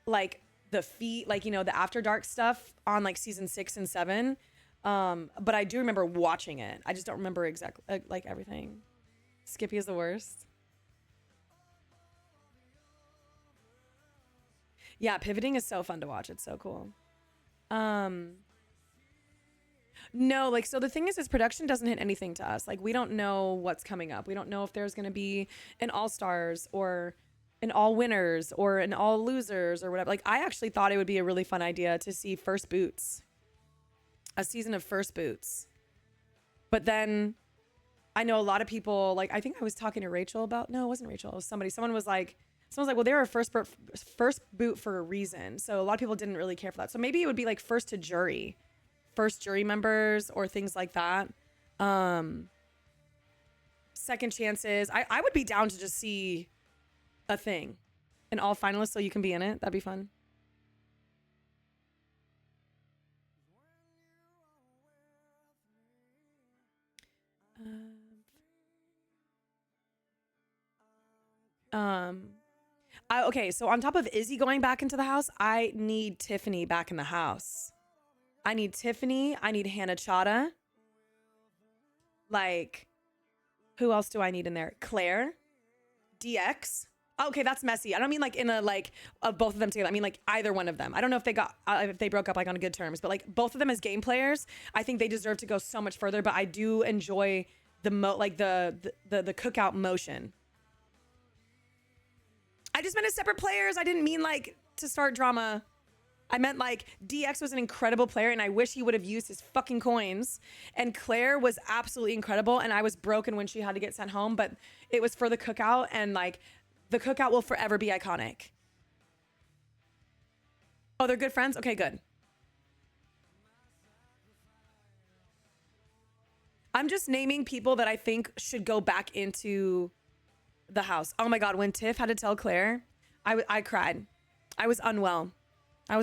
like the feed, like, you know, the After Dark stuff on like season 6 and 7. But I do remember watching it. I just don't remember exactly like everything. Skippy is the worst. Yeah, pivoting is so fun to watch. It's so cool. No, like, so the thing is production doesn't hit anything to us. Like, we don't know what's coming up. We don't know if there's going to be an All-Stars or an All Winners or an All Losers or whatever. Like, I actually thought it would be a really fun idea to see First Boots. A season of First Boots. But then I know a lot of people, like, I think I was talking to Rachel about, no, it wasn't Rachel. It was somebody. Someone was like, well, they were a first boot for a reason. So a lot of people didn't really care for that. So maybe it would be like first jury members or things like that. Second chances. I would be down to just see a thing, an all finalist so you can be in it. That'd be fun. Okay, so on top of Izzy going back into the house, I need Tiffany back in the house. I need Tiffany. I need Hannah Chata. Like, who else do I need in there? Claire, DX. Okay, that's messy. I don't mean like in a like of both of them together. I mean like either one of them. I don't know if they broke up like on good terms, but like both of them as game players, I think they deserve to go so much further. But I do enjoy the cookout motion. I just meant as separate players. I didn't mean like to start drama. I meant like DX was an incredible player and I wish he would have used his fucking coins. And Claire was absolutely incredible. And I was broken when she had to get sent home, but it was for the cookout and like the cookout will forever be iconic. Oh, they're good friends? Okay, good. I'm just naming people that I think should go back into the house. Oh my God, when Tiff had to tell Claire, I cried. I was unwell. No, I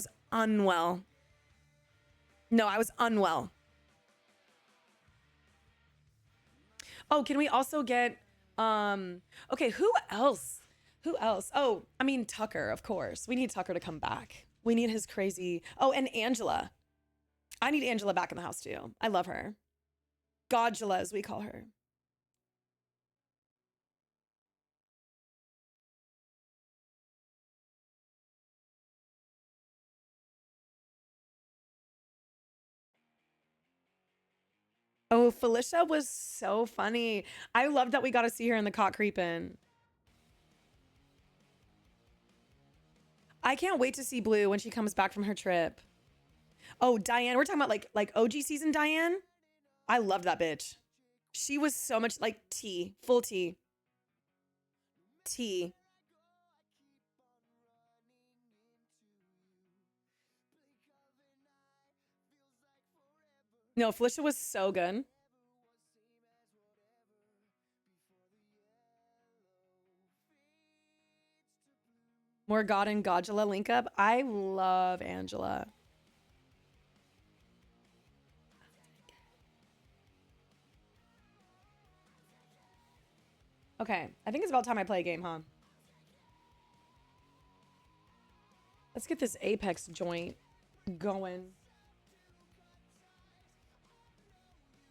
was unwell. Oh, can we also get, okay, who else Who else? Oh, I mean, Tucker, of course. We need Tucker to come back. We need his crazy. Oh, and Angela. I need Angela back in the house too. I love her. Godula, as we call her. Oh, Felicia was so funny. I love that we got to see her in the caught creeping. I can't wait to see Blue when she comes back from her trip. Oh, Diane. We're talking about like OG season Diane. I loved that bitch. She was so much like tea, full tea. Tea. No, Felicia was so good. More God and Godula link up. I love Angela. Okay, I think it's about time I play a game, huh? Let's get this Apex joint going.